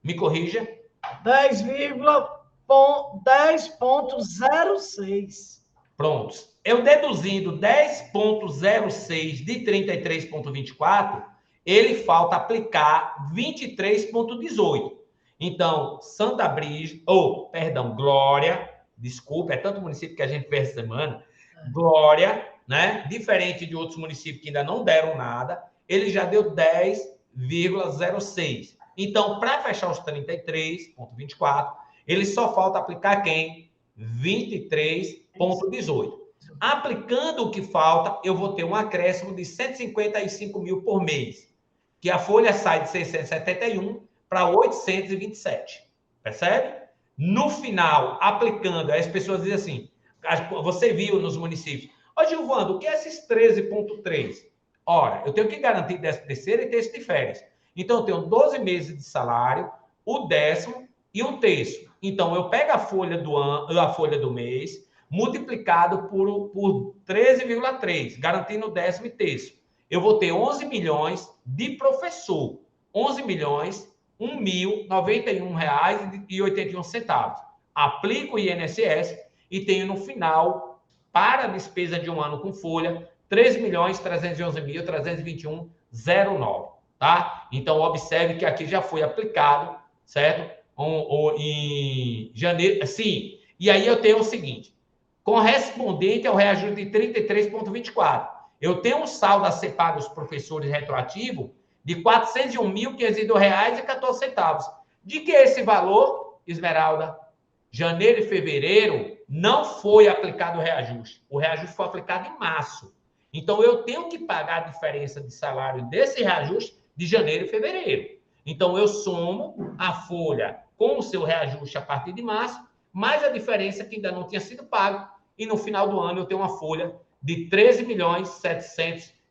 Me corrija. 10,06. Prontos. Eu deduzindo 10,06 de 33,24, ele falta aplicar 23,18. Então, Santa Brígida, Glória, desculpa, é tanto município que a gente vê essa semana, Glória, né? Diferente de outros municípios que ainda não deram nada, ele já deu 10,06. Então, para fechar os 33,24, ele só falta aplicar quem? 23,18. Aplicando o que falta, eu vou ter um acréscimo de 155 mil por mês, que a folha sai de 671 para 827. Percebe? No final, aplicando, aí as pessoas dizem assim, você viu nos municípios, Gilvando, o que é esses 13,3? Ora, eu tenho que garantir 13º e terço de férias. Então, eu tenho 12 meses de salário, o 10º e um terço. Então, eu pego a folha do ano, a folha do mês, multiplicado por 13,3, garantindo o 10º e terço. Eu vou ter 11 milhões de professor. 11.091,81. Aplico o INSS e tenho no final, para a despesa de um ano com folha, 3.311.321,09. Tá? Então, observe que aqui já foi aplicado, certo? Em janeiro, sim. E aí eu tenho o seguinte, correspondente ao reajuste de 33,24. Eu tenho um saldo a ser pago aos professores retroativo de R$ 401.502,14. De que esse valor, Esmeralda? Janeiro e fevereiro não foi aplicado o reajuste. O reajuste foi aplicado em março. Então, eu tenho que pagar a diferença de salário desse reajuste de janeiro e fevereiro. Então, eu somo a folha com o seu reajuste a partir de março, mais a diferença que ainda não tinha sido pago, e no final do ano eu tenho uma folha de R$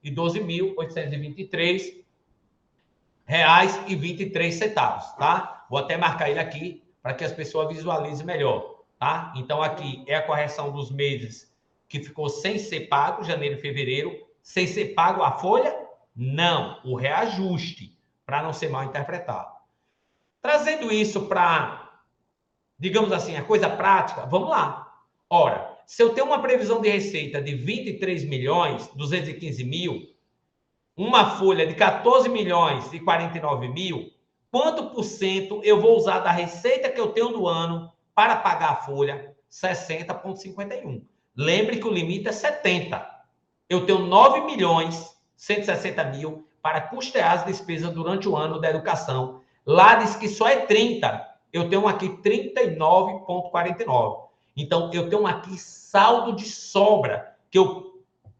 13.712.823,23, tá? Vou até marcar ele aqui para que as pessoas visualizem melhor, tá? Então, aqui é a correção dos meses que ficou sem ser pago, janeiro e fevereiro, sem ser pago a folha? Não, o reajuste, para não ser mal interpretado. Trazendo isso para, digamos assim, a coisa prática, vamos lá. Ora, se eu tenho uma previsão de receita de 23.215.000, uma folha de 14.049.000, quanto por cento eu vou usar da receita que eu tenho do ano para pagar a folha? 60,51. Lembre que o limite é 70. Eu tenho 9.160.000 para custear as despesas durante o ano da educação. Lá diz que só é 30. Eu tenho aqui 39,49. Então, eu tenho aqui saldo de sobra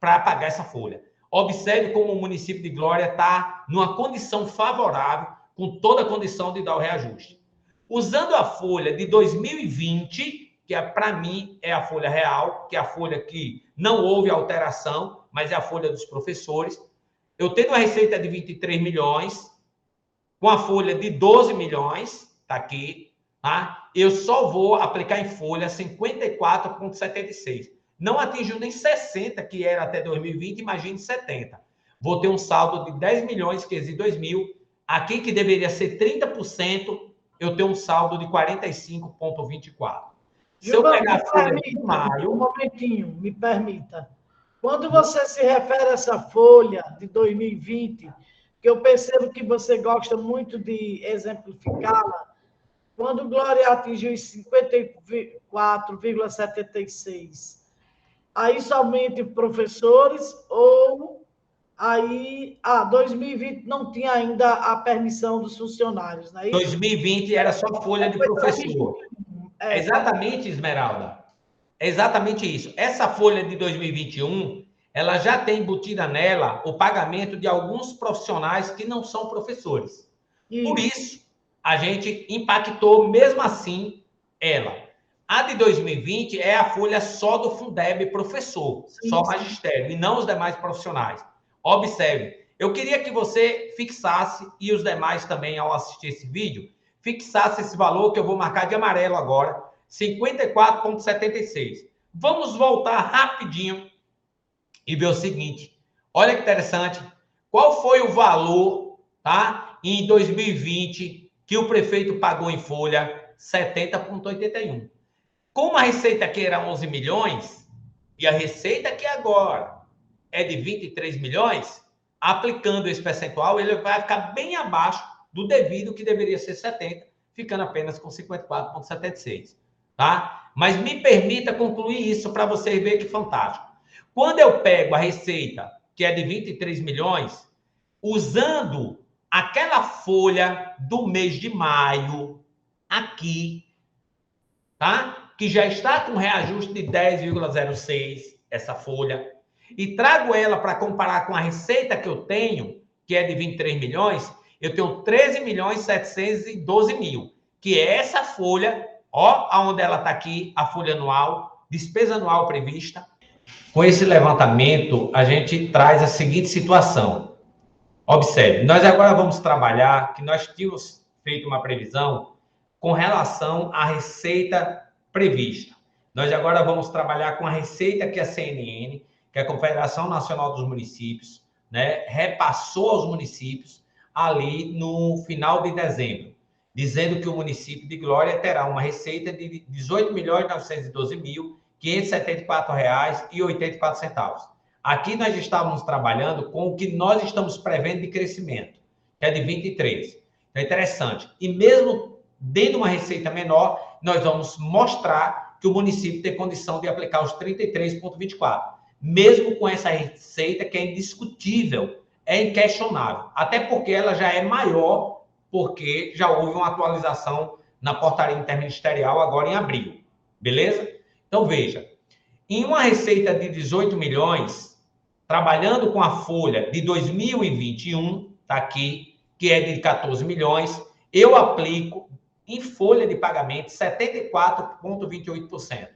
para pagar essa folha. Observe como o município de Glória está numa condição favorável, com toda a condição de dar o reajuste. Usando a folha de 2020, que para mim é a folha real, que é a folha que não houve alteração, mas é a folha dos professores, eu tenho uma receita de 23 milhões, com a folha de 12 milhões, está aqui, tá? Eu só vou aplicar em folha 54,76. Não atingiu nem 60, que era até 2020, imagine 70. Vou ter um saldo de 10.502.000. Aqui, que deveria ser 30%, eu tenho um saldo de 45,24. Se eu pegar a folha de maio... Um momentinho, me permita. Quando você se refere a essa folha de 2020, que eu percebo que você gosta muito de exemplificá-la, quando Glória atingiu os 54,76, aí somente professores ou aí... 2020 não tinha ainda a permissão dos funcionários, não é isso? 2020 era só folha de professor. É exatamente, Esmeralda. É exatamente isso. Essa folha de 2021, ela já tem embutida nela o pagamento de alguns profissionais que não são professores. Isso. Por isso, a gente impactou, mesmo assim, ela. A de 2020 é a folha só do Fundeb professor, sim, só magistério, e não os demais profissionais. Observe, eu queria que você fixasse, e os demais também, ao assistir esse vídeo, fixasse esse valor que eu vou marcar de amarelo agora, 54,76. Vamos voltar rapidinho e ver o seguinte. Olha que interessante. Qual foi o valor, tá, em 2020 que o prefeito pagou em folha? 70,81. Como a receita aqui era 11 milhões e a receita aqui agora é de 23 milhões, aplicando esse percentual, ele vai ficar bem abaixo do devido, que deveria ser 70, ficando apenas com 54,76. Tá? Mas me permita concluir isso para vocês verem que fantástico. Quando eu pego a receita, que é de 23 milhões, usando aquela folha do mês de maio, aqui, tá? Que já está com reajuste de 10,06, essa folha, e trago ela para comparar com a receita que eu tenho, que é de 23 milhões, eu tenho 13.712.000, que é essa folha, ó, aonde ela está aqui, a folha anual, despesa anual prevista. Com esse levantamento, a gente traz a seguinte situação. Observe, nós agora vamos trabalhar, que nós tínhamos feito uma previsão com relação à receita prevista. Nós agora vamos trabalhar com a receita que a CNN, que é a Confederação Nacional dos Municípios, né, repassou aos municípios ali no final de dezembro, dizendo que o município de Glória terá uma receita de R$ 18.912.574,84. Aqui nós estávamos trabalhando com o que nós estamos prevendo de crescimento, que é de 23. Então é interessante. E mesmo dentro de uma receita menor, nós vamos mostrar que o município tem condição de aplicar os 33,24. Mesmo com essa receita que é indiscutível, é inquestionável. Até porque ela já é maior, porque já houve uma atualização na portaria interministerial agora em abril. Beleza? Então, veja. Em uma receita de 18 milhões, trabalhando com a folha de 2021, está aqui, que é de 14 milhões, eu aplico em folha de pagamento 74,28%,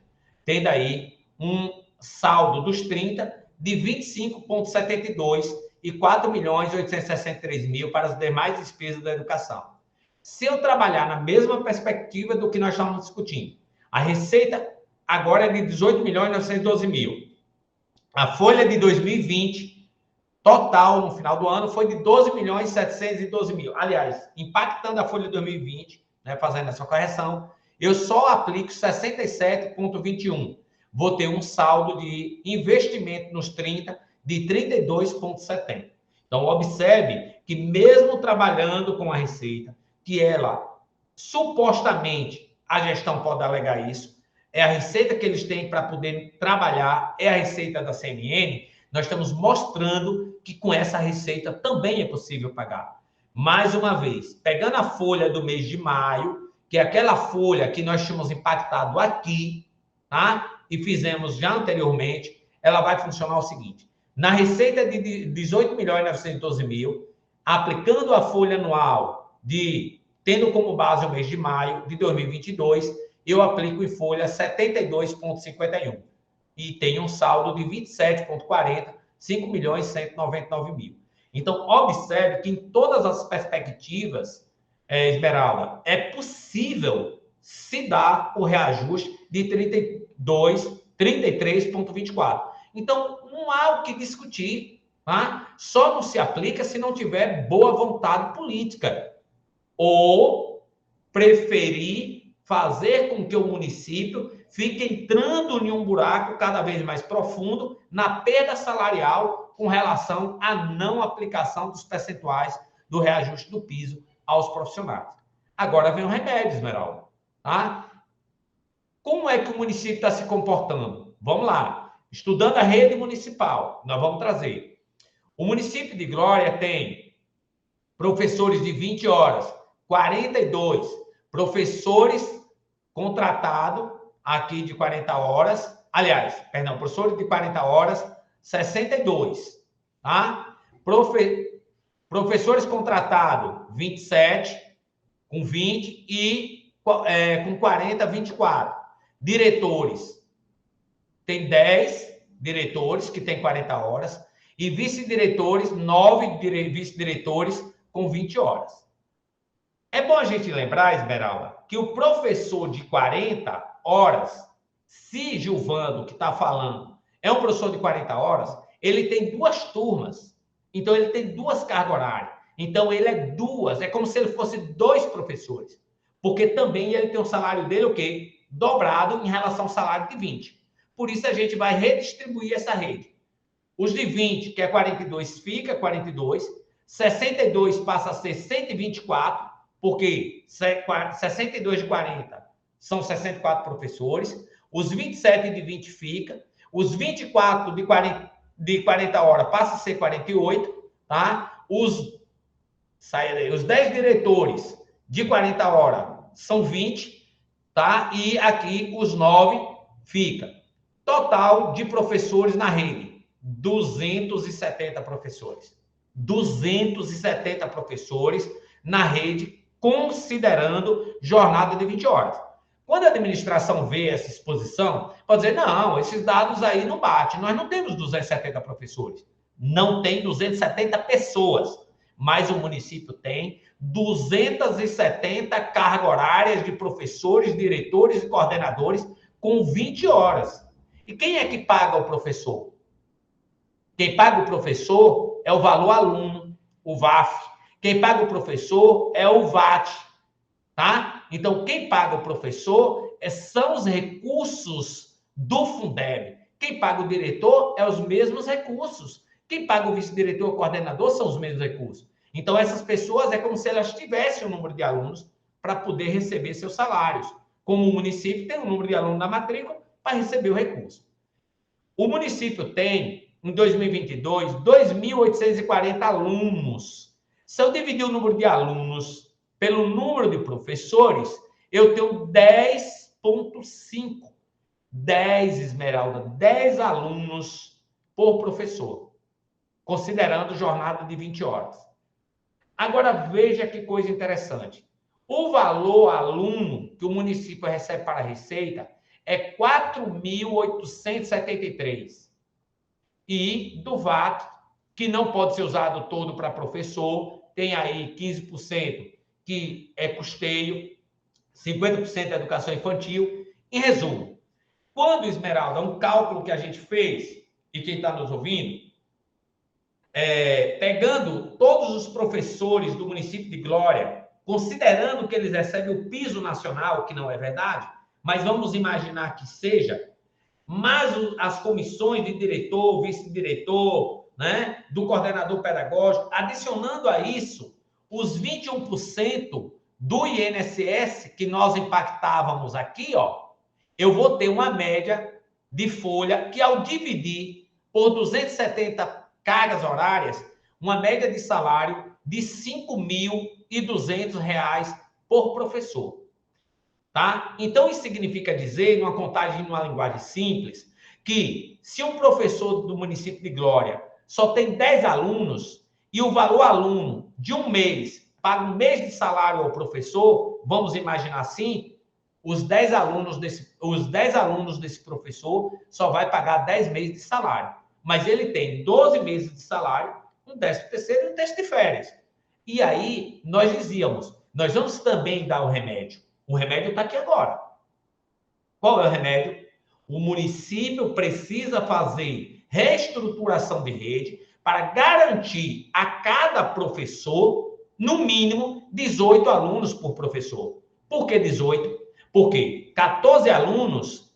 tendo aí um saldo dos 30 de 25,72 e 4.863.000 para as demais despesas da educação. Se eu trabalhar na mesma perspectiva do que nós estamos discutindo, a receita agora é de 18.912.000. A folha de 2020, total, no final do ano, foi de 12.712.000. Aliás, impactando a folha de 2020, né, fazendo essa correção, eu só aplico 67,21. Vou ter um saldo de investimento nos 30 de 32,70. Então, observe que mesmo trabalhando com a receita, que ela, supostamente, a gestão pode alegar isso, é a receita que eles têm para poder trabalhar, é a receita da CMN, nós estamos mostrando que com essa receita também é possível pagar. Mais uma vez, pegando a folha do mês de maio, que é aquela folha que nós tínhamos impactado aqui, tá? E fizemos já anteriormente, ela vai funcionar o seguinte: na receita de 18.912.000, aplicando a folha anual tendo como base o mês de maio de 2022, eu aplico em folha 72,51 e tenho um saldo de 27,40, 5.199.000. Então, observe que em todas as perspectivas, Esmeralda, é possível se dar o reajuste de 33,24. Então, não há o que discutir, tá? Só não se aplica se não tiver boa vontade política ou preferir fazer com que o município fique entrando em um buraco cada vez mais profundo na perda salarial com relação à não aplicação dos percentuais do reajuste do piso aos profissionais. Agora vem o remédio, Esmeralda. Tá? Como é que o município está se comportando? Vamos lá. Estudando a rede municipal, nós vamos trazer. O município de Glória tem professores de 20 horas, 42. Professores contratados aqui de 40 horas. Aliás, perdão, professores de 40 horas, 62. Tá? Professores contratados, 27, com 20 e com 40, 24. Diretores, tem 10 diretores que tem 40 horas e vice-diretores, 9 vice-diretores com 20 horas. É bom a gente lembrar, Esmeralda, que o professor de 40 horas, se Gilvando, que está falando, é um professor de 40 horas, ele tem 2 turmas. Então, ele tem 2 cargas horárias. Então, ele é 2. É como se ele fosse 2 professores. Porque também ele tem o salário dele, o quê? Dobrado em relação ao salário de 20. Por isso, a gente vai redistribuir essa rede. Os de 20, que é 42, fica 42. 62 passa a ser 124, porque 62 de 40 são 64 professores. Os 27 de 20 fica. Os 24 de 40 horas passa a ser 48, tá? Os 10 diretores de 40 horas são 20, tá? E aqui os 9 fica. Total de professores na rede, 270 professores. 270 professores na rede, considerando jornada de 20 horas. Quando a administração vê essa exposição, pode dizer, não, esses dados aí não batem. Nós não temos 270 professores. Não tem 270 pessoas. Mas o município tem 270 cargas horárias de professores, diretores e coordenadores com 20 horas. E quem é que paga o professor? Quem paga o professor é o valor aluno, o VAF. Quem paga o professor é o VAT. Tá? Então, quem paga o professor são os recursos do Fundeb. Quem paga o diretor é os mesmos recursos. Quem paga o vice-diretor e coordenador são os mesmos recursos. Então, essas pessoas é como se elas tivessem um número de alunos para poder receber seus salários. Como o município tem um número de alunos na matrícula para receber o recurso. O município tem, em 2022, 2.840 alunos. Se eu dividir o número de alunos pelo número de professores, eu tenho 10,5. 10, Esmeralda, 10 alunos por professor, considerando jornada de 20 horas. Agora, veja que coisa interessante. O valor aluno que o município recebe para a Receita é R$ 4.873. E do VAT, que não pode ser usado todo para professor, tem aí 15% que é custeio, 50% é educação infantil. Em resumo, quando, Esmeralda, um cálculo que a gente fez, e quem está nos ouvindo, pegando todos os professores do município de Glória, considerando que eles recebem o piso nacional, que não é verdade, mas vamos imaginar que seja, mas as comissões de diretor, vice-diretor, né, do coordenador pedagógico, adicionando a isso os 21% do INSS que nós impactávamos aqui, ó, eu vou ter uma média de folha que, ao dividir por 270 cargas horárias, uma média de salário de R$ 5.200 por professor. Tá? Então, isso significa dizer, numa contagem, numa linguagem simples, que se um professor do município de Glória só tem 10 alunos e o valor aluno de um mês paga um mês de salário ao professor, vamos imaginar assim, os 10 alunos desse professor só vai pagar 10 meses de salário. Mas ele tem 12 meses de salário, um 13º e um terço de férias. E aí, nós dizíamos, nós vamos também dar o remédio. O remédio está aqui agora. Qual é o remédio? O município precisa fazer reestruturação de rede para garantir a cada professor, no mínimo, 18 alunos por professor. Por que 18? Porque 14 alunos,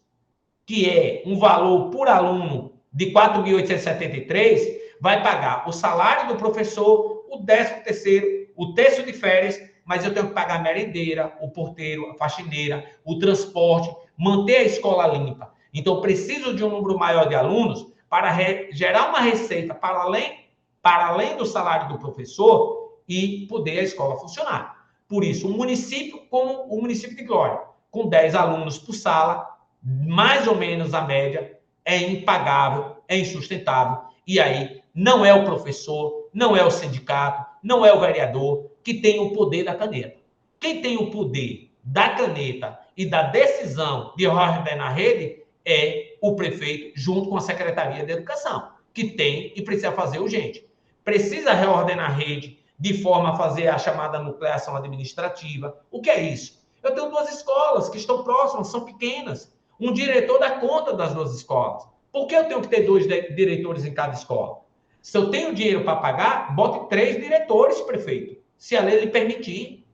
que é um valor por aluno de R$ 4.873, vai pagar o salário do professor, o 13º, o terço de férias, mas eu tenho que pagar a merendeira, o porteiro, a faxineira, o transporte, manter a escola limpa. Então, preciso de um número maior de alunos para gerar uma receita para além do salário do professor e poder a escola funcionar. Por isso, um município como o município de Glória, com 10 alunos por sala, mais ou menos a média, é impagável, é insustentável. E aí, não é o professor, não é o sindicato, não é o vereador que tem o poder da caneta. Quem tem o poder da caneta e da decisão de reordenar a rede é o prefeito, junto com a Secretaria de Educação, que tem e precisa fazer urgente. Precisa reordenar a rede de forma a fazer a chamada nucleação administrativa. O que é isso? Eu tenho 2 escolas que estão próximas, são pequenas. Um diretor dá conta das 2 escolas. Por que eu tenho que ter 2 diretores em cada escola? Se eu tenho dinheiro para pagar, bote 3 diretores, prefeito, se a lei lhe permitir.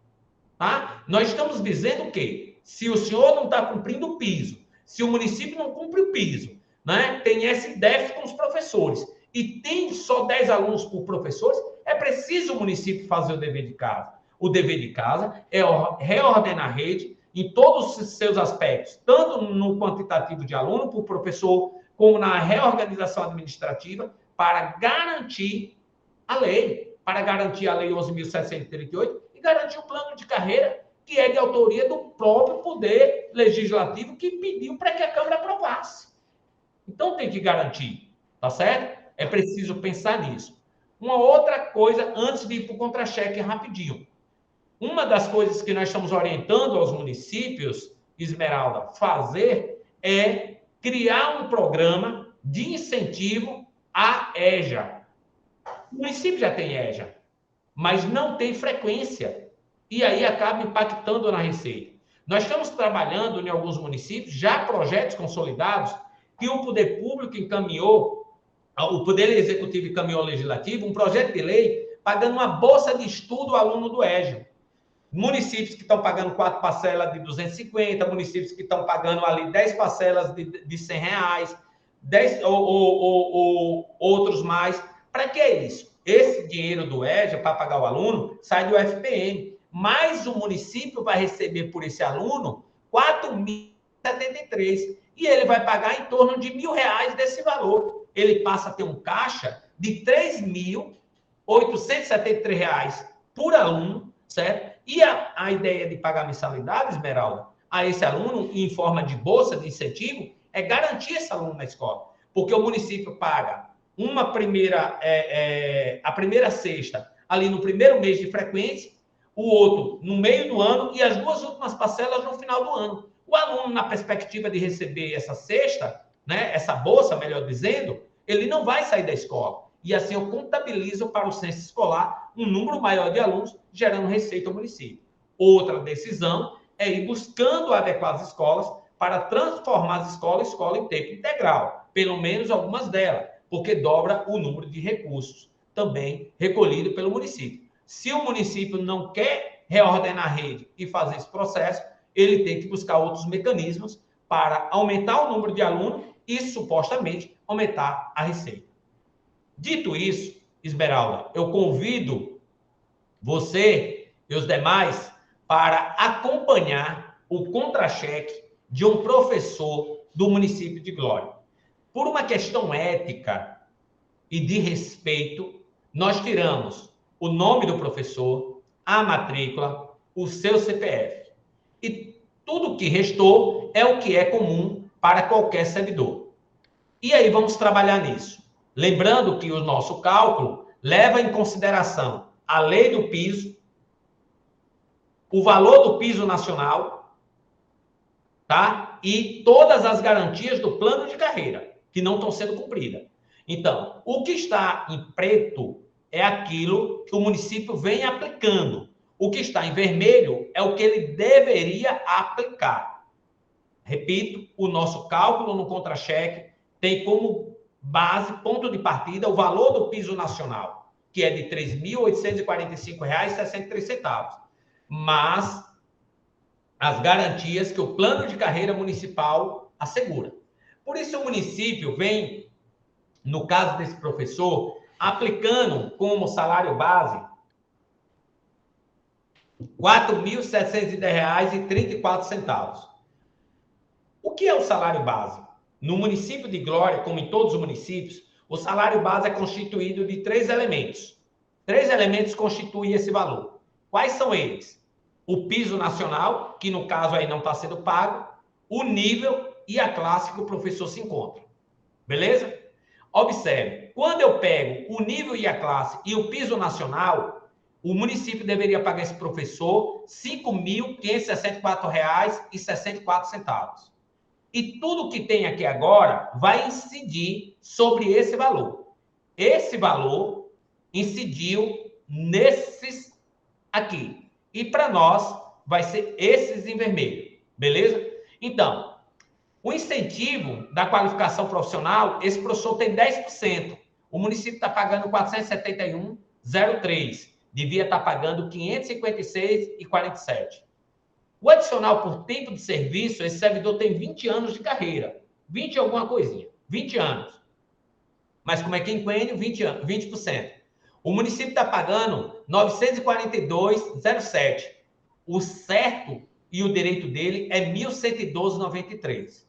Tá? Nós estamos dizendo que, se o senhor não está cumprindo o piso, se o município não cumpre o piso, né, tem esse déficit com os professores, e tem só 10 alunos por professores, é preciso o município fazer o dever de casa. O dever de casa é reordenar a rede em todos os seus aspectos, tanto no quantitativo de aluno por professor, como na reorganização administrativa, para garantir a lei, para garantir a lei 11.738 e garantir o plano de carreira, que é de autoria do próprio Poder Legislativo, que pediu para que a Câmara aprovasse. Então, tem que garantir, tá certo? É preciso pensar nisso. Uma outra coisa, antes de ir para o contra-cheque, rapidinho. Uma das coisas que nós estamos orientando aos municípios, Esmeralda, fazer é criar um programa de incentivo à EJA. O município já tem EJA, mas não tem frequência. E aí acaba impactando na receita. Nós estamos trabalhando em alguns municípios, já projetos consolidados, que o poder público encaminhou, o Poder Executivo encaminhou ao Legislativo, um projeto de lei pagando uma bolsa de estudo ao aluno do EJA. Municípios que estão pagando 4 parcelas de 250, municípios que estão pagando ali 10 parcelas de R$100, 10 ou outros mais. Para que é isso? Esse dinheiro do EJA, para pagar o aluno, sai do FPM. Mas o município vai receber por esse aluno R$4.073. E ele vai pagar em torno de R$1.000 desse valor. Ele passa a ter um caixa de R$3.873 por aluno, certo? E a ideia de pagar mensalidade, Esmeralda, a esse aluno, em forma de bolsa de incentivo, é garantir esse aluno na escola. Porque o município paga a primeira sexta, ali no primeiro mês de frequência, o outro no meio do ano e as duas últimas parcelas no final do ano. O aluno, na perspectiva de receber essa cesta, né, essa bolsa, melhor dizendo, ele não vai sair da escola. E assim eu contabilizo para o censo escolar um número maior de alunos, gerando receita ao município. Outra decisão é ir buscando adequar as escolas para transformar as escolas em escola em tempo integral, pelo menos algumas delas, porque dobra o número de recursos também recolhido pelo município. Se o município não quer reordenar a rede e fazer esse processo, ele tem que buscar outros mecanismos para aumentar o número de alunos e, supostamente, aumentar a receita. Dito isso, Esmeralda, eu convido você e os demais para acompanhar o contra-cheque de um professor do município de Glória. Por uma questão ética e de respeito, nós tiramos o nome do professor, a matrícula, o seu CPF. E tudo que restou é o que é comum para qualquer servidor. E aí vamos trabalhar nisso. Lembrando que o nosso cálculo leva em consideração a lei do piso, o valor do piso nacional, tá? E todas as garantias do plano de carreira, que não estão sendo cumpridas. Então, o que está em preto é aquilo que o município vem aplicando. O que está em vermelho é o que ele deveria aplicar. Repito, o nosso cálculo no contra-cheque tem como base, ponto de partida, o valor do piso nacional, que é de R$ 3.845,63. Mas as garantias que o plano de carreira municipal assegura. Por isso, o município vem, no caso desse professor, aplicando como salário base R$ 4.710,34. O que é o salário base? No município de Glória, como em todos os municípios, o salário base é constituído de 3 elementos. 3 elementos constituem esse valor. Quais são eles? O piso nacional, que no caso aí não está sendo pago, o nível e a classe que o professor se encontra. Beleza? Observe, quando eu pego o nível e a classe e o piso nacional, o município deveria pagar esse professor R$ 5.564,64. E tudo que tem aqui agora vai incidir sobre esse valor. Esse valor incidiu nesses aqui. E para nós vai ser esses em vermelho. Beleza? Então, o incentivo da qualificação profissional, esse professor tem 10%. O município está pagando R$ 471,03. Devia estar pagando R$ 556,47. O adicional por tempo de serviço, esse servidor tem 20 anos de carreira. 20 e alguma coisinha. 20 anos. Mas como é quinquênio, 20%. O município está pagando R$ 942,07. O certo e o direito dele é R$ 1.112,93.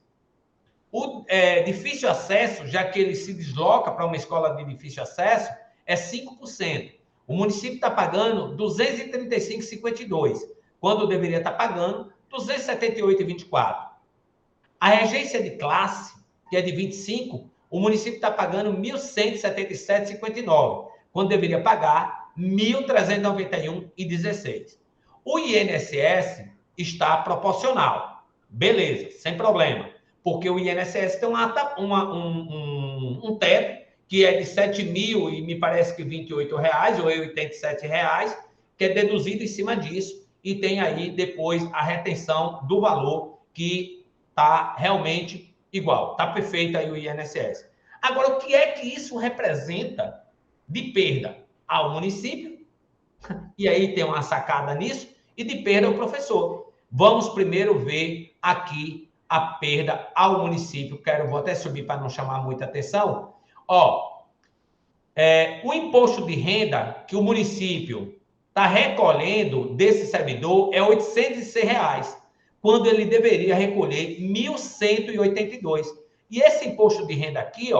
O difícil acesso, já que ele se desloca para uma escola de difícil acesso, é 5%. O município está pagando R$ 235,52, quando deveria estar pagando R$ 278,24. A regência de classe, que é de 25, o município está pagando R$ 1.177,59, quando deveria pagar R$ 1.391,16. O INSS está proporcional. Beleza, sem problema. Porque o INSS tem um teto que é de R$ 7.000 e me parece que R$ 28,00 ou R$ 87,00, que é deduzido em cima disso e tem aí depois a retenção do valor que está realmente igual. Está perfeito aí o INSS. Agora, o que é que isso representa de perda ao município? E aí tem uma sacada nisso, e de perda ao professor. Vamos primeiro ver aqui a perda ao município. Vou até subir para não chamar muita atenção. O imposto de renda que o município está recolhendo desse servidor é R$ 806, quando ele deveria recolher R$ 1.182. E esse imposto de renda aqui,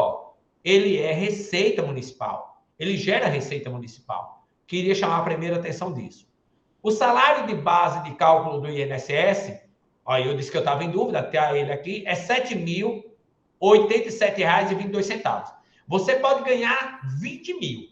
ele é receita municipal. Ele gera receita municipal. Queria chamar a primeira atenção disso. O salário de base de cálculo do INSS, eu disse que eu estava em dúvida, até ele aqui, é R$ 7.087,22. Você pode ganhar 20 mil,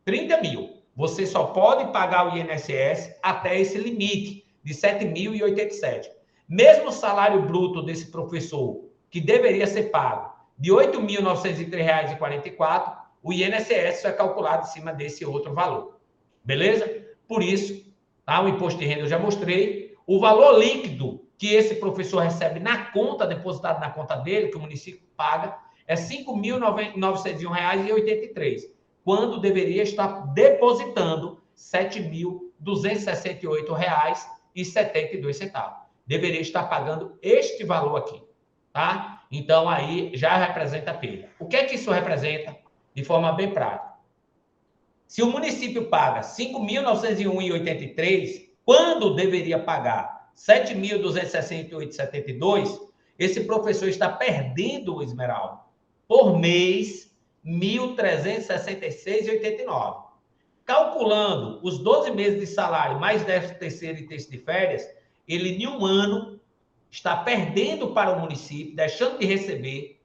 30 mil, você só pode pagar o INSS até esse limite de R$ 7.087. Mesmo o salário bruto desse professor, que deveria ser pago, de R$ 8.903,44, o INSS é calculado em cima desse outro valor. Beleza? Por isso, tá? O imposto de renda eu já mostrei. O valor líquido que esse professor recebe na conta, depositado na conta dele, que o município paga, é R$ 5.901,83, quando deveria estar depositando R$ 7.268,72. Deveria estar pagando este valor aqui, tá? Então, aí já representa perda. O que é que isso representa? De forma bem prática. Se o município paga R$ 5.901,83, quando deveria pagar R$ 7.268,72, esse professor está perdendo, Esmeralda, por mês, R$ 1.366,89. Calculando os 12 meses de salário, mais 13º e terço de férias, ele, em um ano, está perdendo para o município, deixando de receber,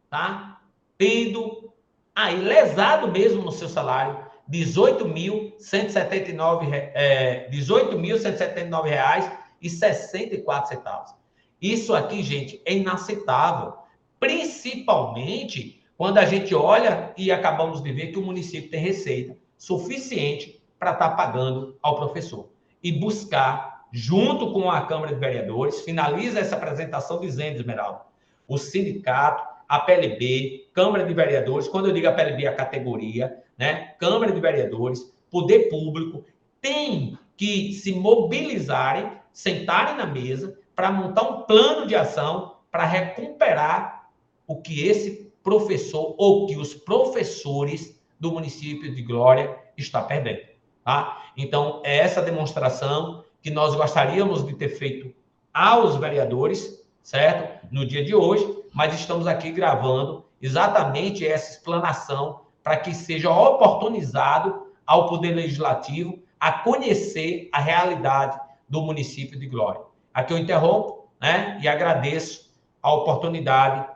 tá? Tendo aí lesado mesmo no seu salário, R$ 18.179,64. Isso aqui, gente, é inaceitável. Principalmente quando a gente olha e acabamos de ver que o município tem receita suficiente para estar pagando ao professor. E buscar, junto com a Câmara de Vereadores, finaliza essa apresentação dizendo, Esmeralda, o sindicato, a PLB, Câmara de Vereadores, quando eu digo a PLB, a categoria, né? Câmara de Vereadores, poder público, tem que se mobilizarem, sentarem na mesa para montar um plano de ação para recuperar o que esse professor ou que os professores do município de Glória estão perdendo. Tá? Então, é essa demonstração que nós gostaríamos de ter feito aos vereadores, certo? No dia de hoje, mas estamos aqui gravando exatamente essa explanação para que seja oportunizado ao Poder Legislativo a conhecer a realidade do município de Glória. Aqui eu interrompo, né? E agradeço a oportunidade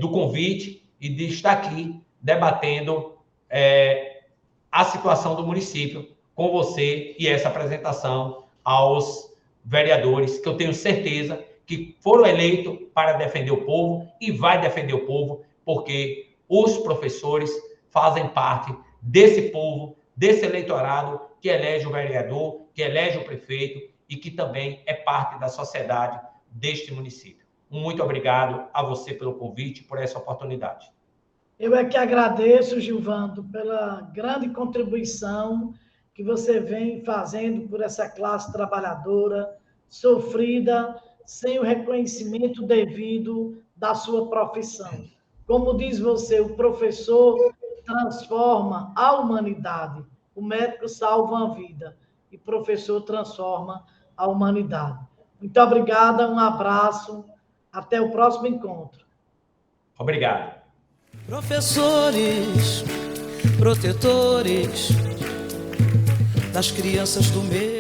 do convite e de estar aqui debatendo a situação do município com você e essa apresentação aos vereadores, que eu tenho certeza que foram eleitos para defender o povo e vai defender o povo, porque os professores fazem parte desse povo, desse eleitorado que elege o vereador, que elege o prefeito e que também é parte da sociedade deste município. Muito obrigado a você pelo convite, por essa oportunidade. Eu é que agradeço, Gilvando, pela grande contribuição que você vem fazendo por essa classe trabalhadora, sofrida, sem o reconhecimento devido da sua profissão. Como diz você, o professor transforma a humanidade, o médico salva uma vida e o professor transforma a humanidade. Muito obrigada, um abraço, até o próximo encontro. Obrigado. Professores, protetores das crianças do meu